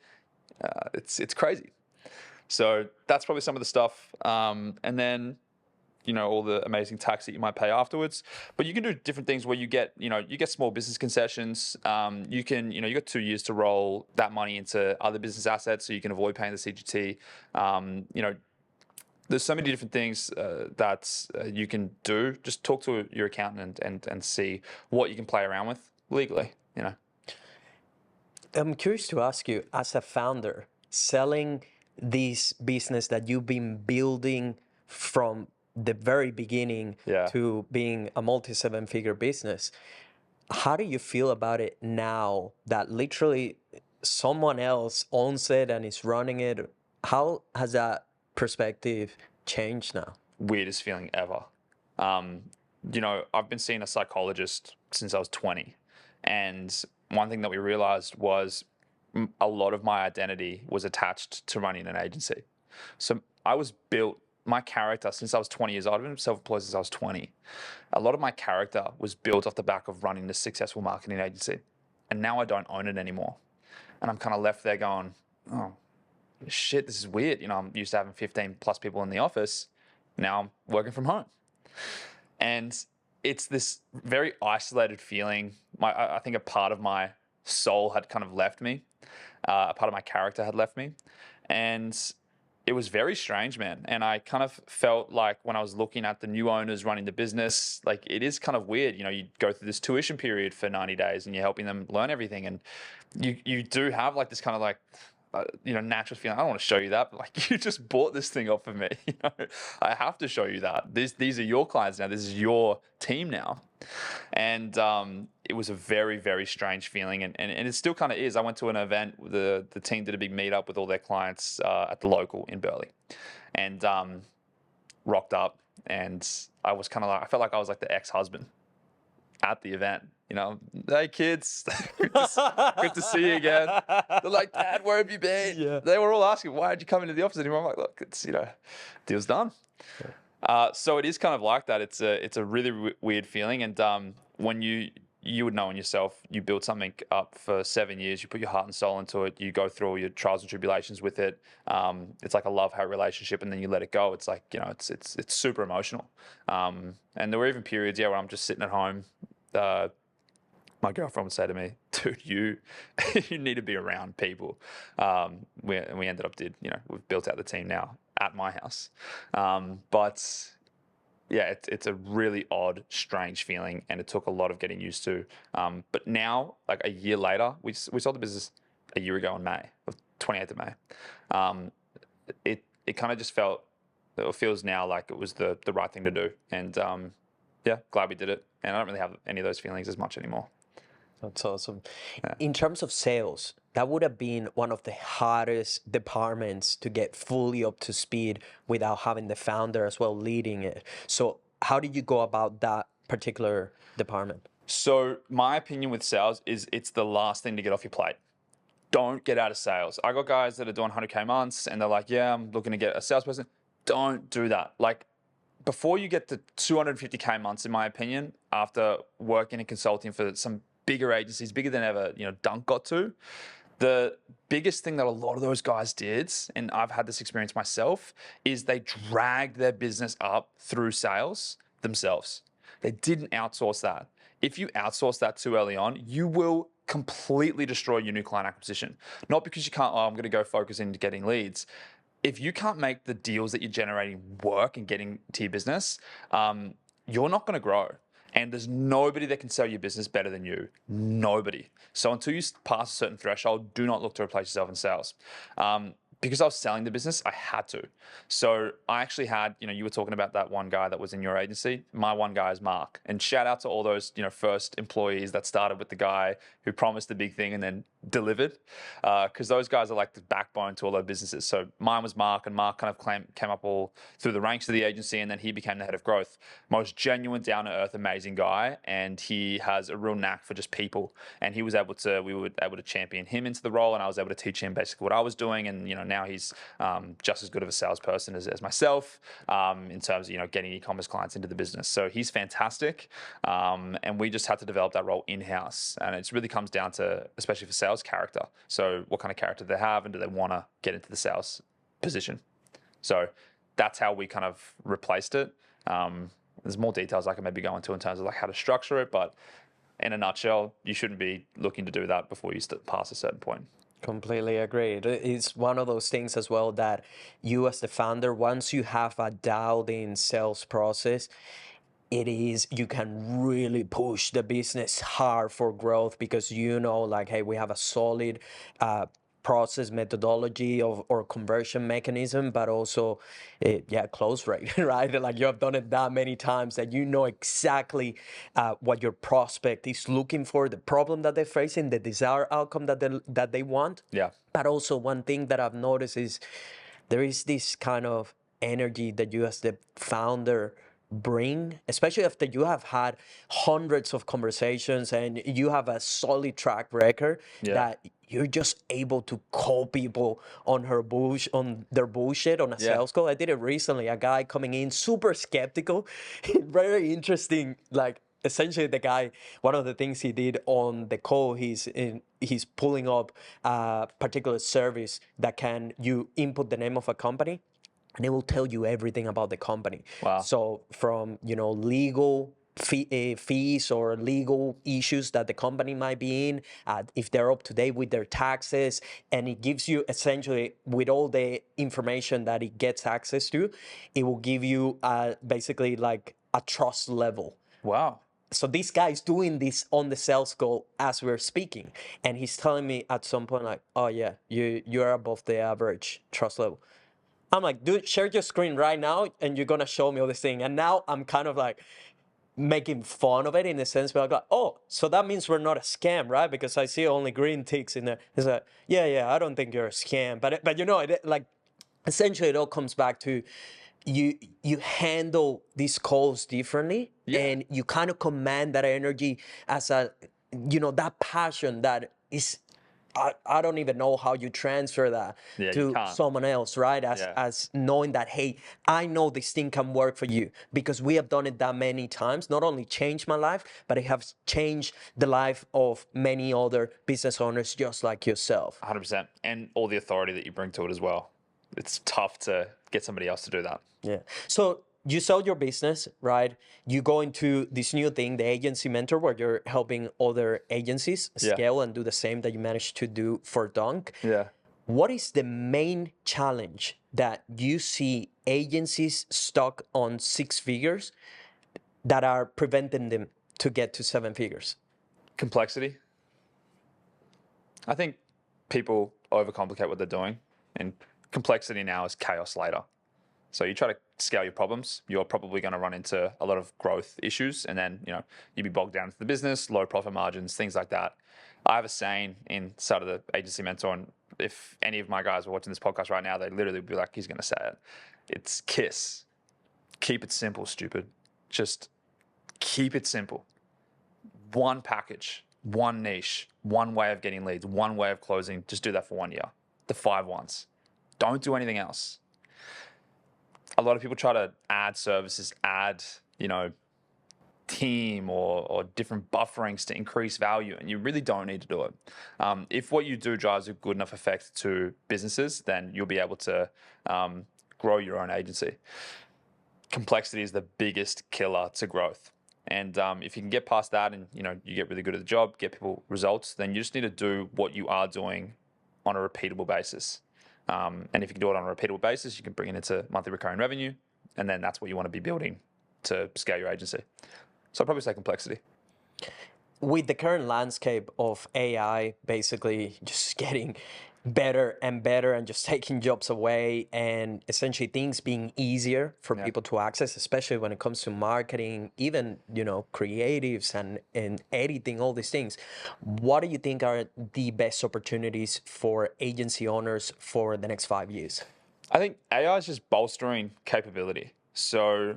It's crazy. So that's probably some of the stuff. And then, all the amazing tax that you might pay afterwards. But you can do different things where you get small business concessions. You got 2 years to roll that money into other business assets so you can avoid paying the CGT. There's so many different things that you can do. Just talk to your accountant and see what you can play around with legally. I'm curious to ask you, as a founder, selling this business that you've been building from the very beginning to being a multi-7-figure business, how do you feel about it now that literally someone else owns it and is running it? How has that perspective changed now? Weirdest feeling ever. I've been seeing a psychologist since I was 20, and one thing that we realized was a lot of my identity was attached to running an agency. So I was built, my character since I was 20 years old. I've been self-employed since I was 20. A lot of my character was built off the back of running a successful marketing agency, and now I don't own it anymore. And I'm kind of left there going, oh, shit, this is weird. I'm used to having 15 plus people in the office. Now I'm working from home. And it's this very isolated feeling. I think a part of my soul had kind of left me. A part of my character had left me. And it was very strange, man. And I kind of felt like when I was looking at the new owners running the business, like it is kind of weird. You go through this tuition period for 90 days and you're helping them learn everything. And you do have like this kind of like, natural feeling. I don't want to show you that, but like you just bought this thing off of me. I have to show you that. These are your clients now. This is your team now. And it was a very, very strange feeling. And it still kind of is. I went to an event. The team did a big meetup with all their clients at the local in Burleigh, and rocked up. And I was kind of like, I felt like I was like the ex-husband at the event. Hey kids, good to see you again. They're like, Dad, where have you been? Yeah. They were all asking, why did you come into the office anymore? I'm like, look, it's deal's done. So it is kind of like that. It's a really weird feeling, and when you you would know in yourself, you build something up for 7 years, you put your heart and soul into it, you go through all your trials and tribulations with it. It's like a love-hate relationship, and then you let it go. It's like, it's super emotional. And there were even periods, where I'm just sitting at home. My girlfriend would say to me, dude, you need to be around people. We ended up we've built out the team now at my house. But yeah, it's a really odd, strange feeling, and it took a lot of getting used to. But now, like a year later, we sold the business a year ago in May, 28th of May. It kind of just feels now like it was the right thing to do. And yeah, glad we did it. And I don't really have any of those feelings as much anymore. That's awesome. Yeah. In terms of sales, that would have been one of the hardest departments to get fully up to speed without having the founder as well leading it. So how did you go about that particular department? So my opinion with sales is it's the last thing to get off your plate. Don't get out of sales. I got guys that are doing 100K months and they're like, yeah, I'm looking to get a salesperson. Don't do that. Like, before you get to 250K months, in my opinion, after working in consulting for some bigger agencies, bigger than ever, Dunk got to, the biggest thing that a lot of those guys did, and I've had this experience myself, is they dragged their business up through sales themselves. They didn't outsource that. If you outsource that too early on, you will completely destroy your new client acquisition. Not because you can't, I'm going to go focus into getting leads. If you can't make the deals that you're generating work and getting to your business, you're not going to grow. And there's nobody that can sell your business better than you. Nobody. So until you pass a certain threshold, do not look to replace yourself in sales. Because I was selling the business, I had to. So I actually had, you were talking about that one guy that was in your agency. My one guy is Mark. And shout out to all those, first employees that started with the guy who promised the big thing and then delivered. Because those guys are like the backbone to all their businesses. So mine was Mark, and Mark kind of came up all through the ranks of the agency, and then he became the head of growth. Most genuine, down-to-earth, amazing guy. And he has a real knack for just people. And we were able to champion him into the role, and I was able to teach him basically what I was doing. And, now he's just as good of a salesperson as myself in terms of, getting e-commerce clients into the business. So he's fantastic. And we just had to develop that role in-house. And it really comes down to, especially for sales, character. So what kind of character they have, and do they want to get into the sales position? So that's how we kind of replaced it. There's more details I can maybe go into in terms of like how to structure it, but in a nutshell, you shouldn't be looking to do that before you pass a certain point. Completely agreed. It's one of those things as well that you as the founder, once you have a dialed in sales process, you can really push the business hard for growth, because like, hey, we have a solid process, methodology or conversion mechanism, but also close rate, right? Like, you have done it that many times that you know exactly what your prospect is looking for, the problem that they're facing, the desired outcome that they want. Yeah. But also, one thing that I've noticed is there is this kind of energy that you as the founder bring, especially after you have had hundreds of conversations and you have a solid track record, that you're just able to call people on their bullshit on a sales call. I did it recently. A guy coming in super skeptical, very interesting. Like, essentially, the guy, one of the things he did on the call, he's pulling up a particular service that you input the name of a company, and it will tell you everything about the company. Wow. So from, legal fees or legal issues that the company might be in, if they're up to date with their taxes, and it gives you essentially, with all the information that it gets access to, it will give you basically like a trust level. Wow. So this guy is doing this on the sales call as we're speaking, and he's telling me at some point like, oh yeah, you're above the average trust level. I'm like, dude, share your screen right now and you're going to show me all this thing. And now I'm kind of like making fun of it in the sense where I'm like, oh, so that means we're not a scam, right? Because I see only green ticks in there. It's like, yeah, I don't think you're a scam. But like, essentially it all comes back to you handle these calls differently, and you kind of command that energy as that passion that is I don't even know how you transfer that Yeah, you to can't. someone else, right? As knowing that, hey, I know this thing can work for you because we have done it that many times. Not only changed my life, but it has changed the life of many other business owners just like yourself. 100%. And all the authority that you bring to it as well. It's tough to get somebody else to do that. Yeah. So you sell your business, right? You go into this new thing, the agency mentor, where you're helping other agencies scale and do the same that you managed to do for Dunk. Yeah. What is the main challenge that you see agencies stuck on 6 figures that are preventing them to get to 7 figures? Complexity. I think people overcomplicate what they're doing, and complexity now is chaos later. So you try to scale your problems, you're probably going to run into a lot of growth issues, and then you'd be bogged down into the business, low profit margins, things like that. I have a saying inside of the agency mentor, and if any of my guys were watching this podcast right now, they literally would be like, he's going to say it. It's KISS. Keep it simple, stupid. Just keep it simple. One package, one niche, one way of getting leads, one way of closing. Just do that for 1 year. The 5 ones. Don't do anything else. A lot of people try to add services, add, team or different bufferings to increase value, and you really don't need to do it. If what you do drives a good enough effect to businesses, then you'll be able to grow your own agency. Complexity is the biggest killer to growth. And if you can get past that and you get really good at the job, get people results, then you just need to do what you are doing on a repeatable basis. And if you can do it on a repeatable basis, you can bring it into monthly recurring revenue, and then that's what you want to be building to scale your agency. So I'd probably say complexity. With the current landscape of AI basically just getting better and better and just taking jobs away and essentially things being easier for people to access, especially when it comes to marketing, even, creatives and editing, all these things. What do you think are the best opportunities for agency owners for the next 5 years? I think AI is just bolstering capability. So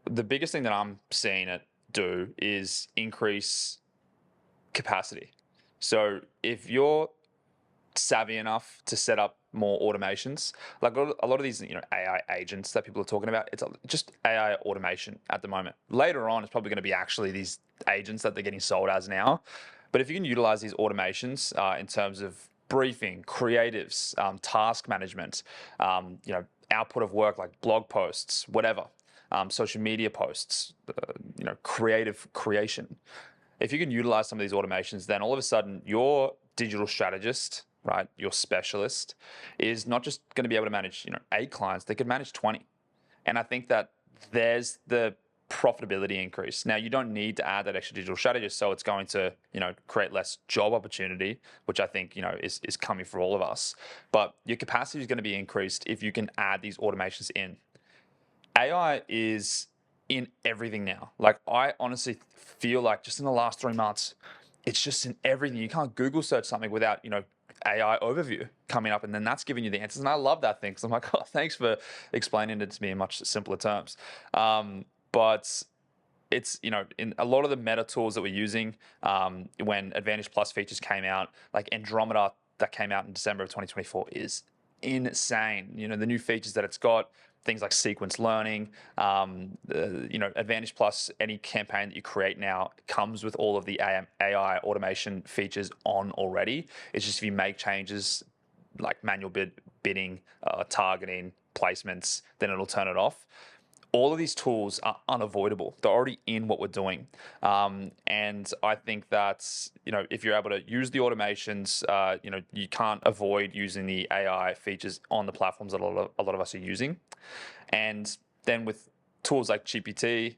the biggest thing that I'm seeing it do is increase capacity. So if you're savvy enough to set up more automations, like a lot of these AI agents that people are talking about, it's just AI automation at the moment. Later on, it's probably going to be actually these agents that they're getting sold as now. But if you can utilize these automations in terms of briefing, creatives, task management, output of work like blog posts, whatever, social media posts, creative creation. If you can utilize some of these automations, then all of a sudden your digital strategist, right, your specialist, is not just going to be able to manage 8 clients, they could manage 20. And I think that there's the profitability increase. Now, you don't need to add that extra digital strategist, so it's going to create less job opportunity, which I think is coming for all of us. But your capacity is going to be increased if you can add these automations in. AI is in everything now. Like, I honestly feel like just in the last 3 months, it's just in everything. You can't Google search something without, AI overview coming up, and then that's giving you the answers. And I love that thing because I'm like, oh, thanks for explaining it to me in much simpler terms. But it's, in a lot of the meta tools that we're using, when Advantage Plus features came out, like Andromeda that came out in December of 2024 is insane. The new features that it's got, things like sequence learning, Advantage Plus, any campaign that you create now comes with all of the AI automation features on already. It's just if you make changes like manual bidding, targeting, placements, then it'll turn it off. All of these tools are unavoidable. They're already in what we're doing. And I think that, if you're able to use the automations, you can't avoid using the AI features on the platforms that a lot of us are using. And then with tools like GPT,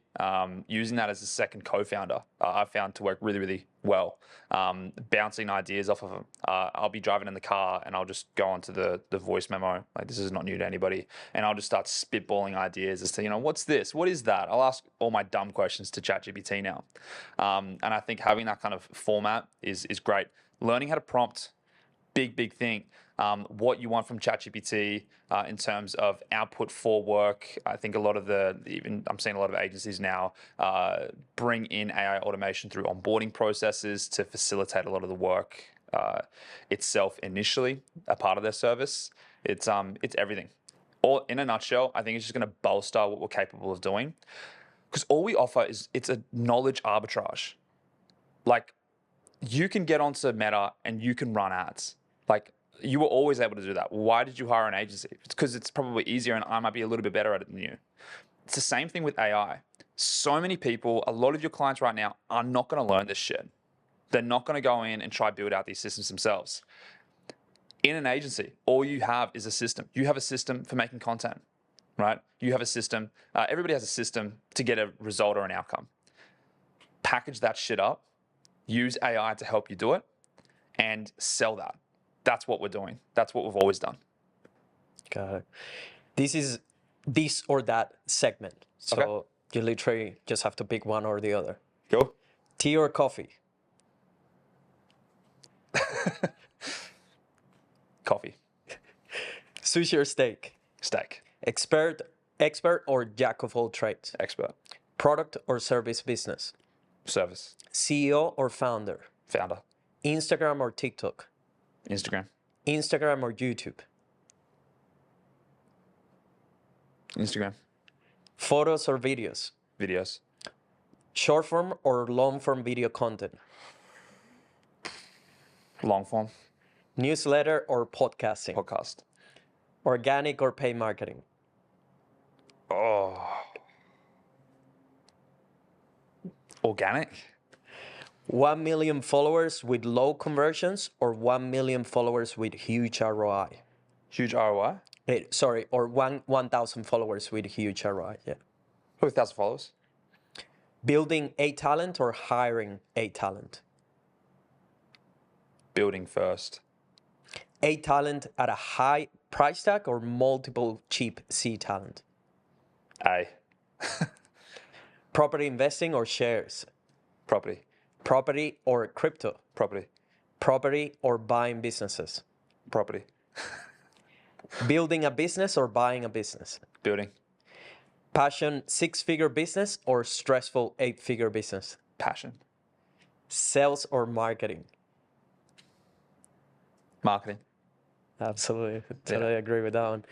using that as a second co-founder, I've found to work really, really well. Bouncing ideas off of them. I'll be driving in the car and I'll just go onto the voice memo. Like, this is not new to anybody. And I'll just start spitballing ideas as to, what's this? What is that? I'll ask all my dumb questions to ChatGPT now. And I think having that kind of format is great. Learning how to prompt, big thing. What you want from ChatGPT in terms of output for work. I think I'm seeing a lot of agencies now bring in AI automation through onboarding processes to facilitate a lot of the work itself initially a part of their service. It's everything. All in a nutshell, I think it's just going to bolster what we're capable of doing, because all we offer it's a knowledge arbitrage. Like, you can get onto Meta and you can run ads. Like, you were always able to do that. Why did you hire an agency? It's because it's probably easier and I might be a little bit better at it than you. It's the same thing with AI. So many people, a lot of your clients right now are not going to learn this shit. They're not going to go in and try build out these systems themselves. In an agency, all you have is a system. You have a system for making content, right? You have a system. Everybody has a system to get a result or an outcome. Package that shit up, use AI to help you do it, and sell that. That's what we're doing. That's what we've always done. Got it. This is this or that segment. So Okay. you literally just have to pick one or the other. Cool. Tea or coffee? Coffee. Sushi or steak? Steak. Expert or jack of all trades? Expert. Product or service business? Service. CEO or founder? Founder. Instagram or TikTok? Instagram. Instagram or YouTube? Instagram. Photos or videos? Videos. Short form or long form video content? Long form. Newsletter or podcasting? Podcast. Organic or paid marketing? Oh. Organic. 1 million followers with low conversions or 1 million followers with huge ROI? Huge ROI. Or 1,000 followers with huge ROI. Yeah. 1,000 followers. Building a talent or hiring a talent? Building first. A talent at a high price tag or multiple cheap C talent? A. Property investing or shares? Property. Property or crypto? Property. Property or buying businesses? Property. Building a business or buying a business? Building. Passion 6-figure business or stressful 8-figure business? Passion. Sales or marketing? Marketing. Absolutely. Totally agree with that one.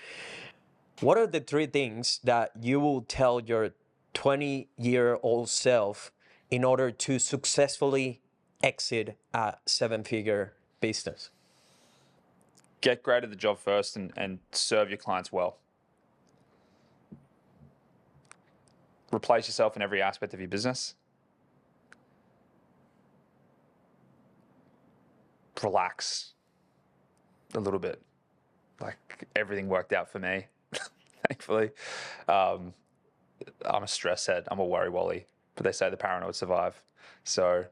What are the 3 things that you will tell your 20-year-old self in order to successfully exit a 7-figure business? Get great at the job first and serve your clients well. Replace yourself in every aspect of your business. Relax a little bit. Like, everything worked out for me, thankfully. I'm a stress head. I'm a worry wally, but they say the paranoid survive. So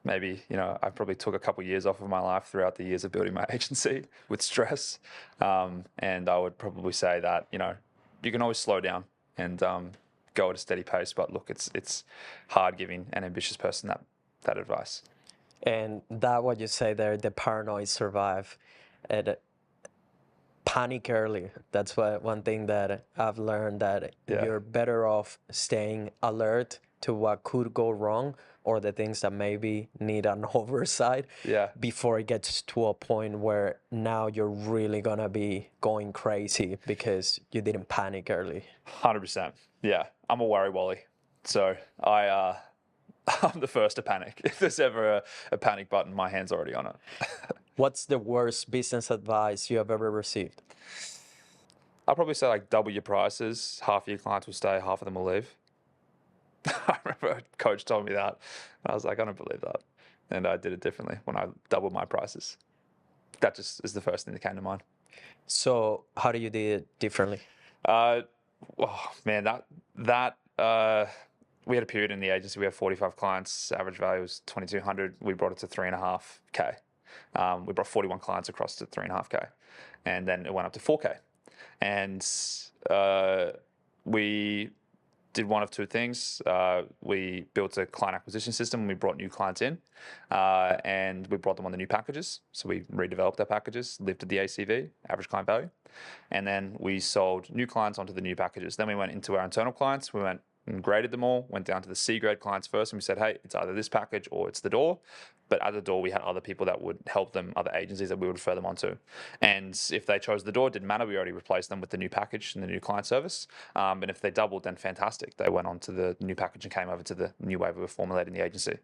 maybe, I probably took a couple of years off of my life throughout the years of building my agency with stress. And I would probably say that, you can always slow down and go at a steady pace. But look, it's hard giving an ambitious person that advice. And that what you say there, the paranoid survive. And panic early. That's one thing that I've learned, that you're better off staying alert to what could go wrong or the things that maybe need an oversight before it gets to a point where now you're really going to be going crazy because you didn't panic early. 100%. Yeah, I'm a worry wally. So I'm the first to panic. If there's ever a panic button, my hand's already on it. What's the worst business advice you have ever received? I'll probably say, like, double your prices. Half of your clients will stay, half of them will leave. I remember a coach told me that. I was like, I don't believe that. And I did it differently when I doubled my prices. That just is the first thing that came to mind. So how do you do it differently? Oh man, we had a period in the agency. We have 45 clients. Average value was 2,200. We brought it to 3.5K. We brought 41 clients across to 3.5K, and then it went up to 4K. And we did one of 2 things. We built a client acquisition system. We brought new clients in, and we brought them on the new packages. So we redeveloped our packages, lifted the ACV, average client value, and then we sold new clients onto the new packages. Then we went into our internal clients. We went, and graded them all, went down to the C grade clients first, and we said, hey, it's either this package or it's the door. But at the door, we had other people that would help them, other agencies that we would refer them onto. And if they chose the door, it didn't matter. We already replaced them with the new package and the new client service. And if they doubled, then fantastic. They went on to the new package and came over to the new way we were formulating the agency.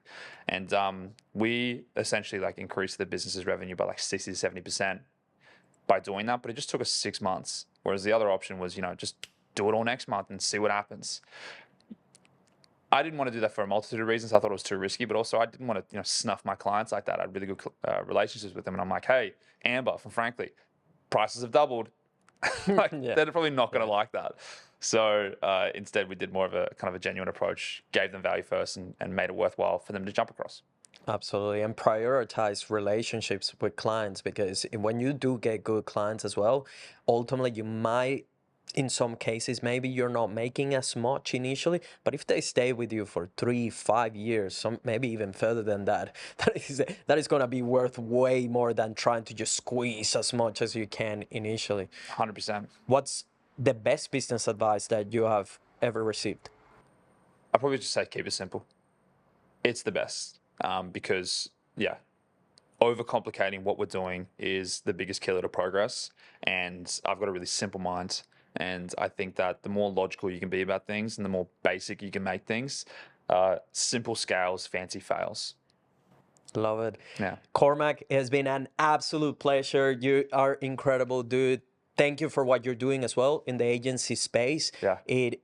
And we essentially like increased the business's revenue by like 60 to 70% by doing that. But it just took us 6 months. Whereas the other option was, just do it all next month and see what happens. I didn't want to do that for a multitude of reasons. I thought it was too risky, but also I didn't want to, snuff my clients like that. I had really good relationships with them, and I'm like, hey, Amber from Frankly, prices have doubled. They're probably not going to like that. So instead, we did more of a kind of a genuine approach, gave them value first, and made it worthwhile for them to jump across. Absolutely. And prioritize relationships with clients, because when you do get good clients as well, ultimately you might, in some cases, maybe you're not making as much initially, but if they stay with you for 3-5 years, maybe even further than that, that is going to be worth way more than trying to just squeeze as much as you can initially. 100%. What's the best business advice that you have ever received? I'd probably just say keep it simple. It's the best because, overcomplicating what we're doing is the biggest killer to progress. And I've got a really simple mind. And I think that the more logical you can be about things and the more basic you can make things, simple scales, fancy fails. Love it. Yeah. Cormac, it has been an absolute pleasure. You are incredible, dude. Thank you for what you're doing as well in the agency space. Yeah.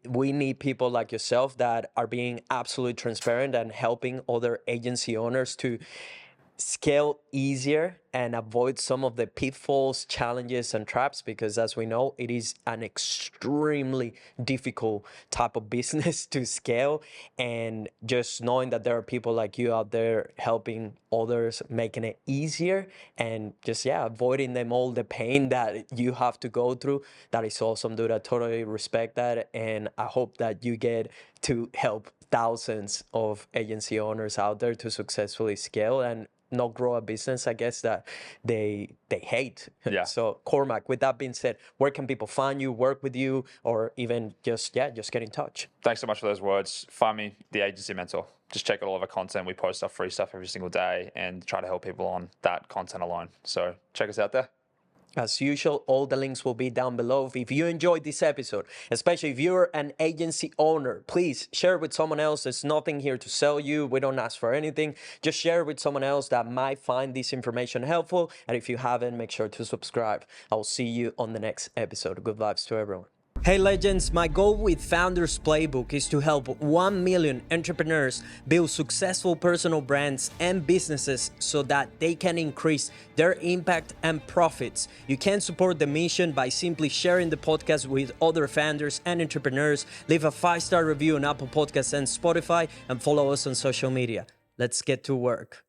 We need people like yourself that are being absolutely transparent and helping other agency owners to scale easier and avoid some of the pitfalls, challenges, and traps, because as we know, it is an extremely difficult type of business to scale. And just knowing that there are people like you out there helping others, making it easier, and just avoiding them all the pain that you have to go through, that is awesome, dude. I totally respect that, and I hope that you get to help thousands of agency owners out there to successfully scale and not grow a business, I guess, that they hate. Yeah. So Cormac, with that being said, where can people find you, work with you, or even just get in touch? Thanks so much for those words. Find me, The Agency Mentor. Just check out all of our content. We post our free stuff every single day and try to help people on that content alone. So check us out there. As usual, all the links will be down below. If you enjoyed this episode, especially if you're an agency owner, please share it with someone else. There's nothing here to sell you. We don't ask for anything. Just share it with someone else that might find this information helpful. And if you haven't, make sure to subscribe. I'll see you on the next episode. Good vibes to everyone. Hey legends, my goal with Founders Playbook is to help 1 million entrepreneurs build successful personal brands and businesses so that they can increase their impact and profits. You can support the mission by simply sharing the podcast with other founders and entrepreneurs. Leave a 5-star review on Apple Podcasts and Spotify, and follow us on social media. Let's get to work.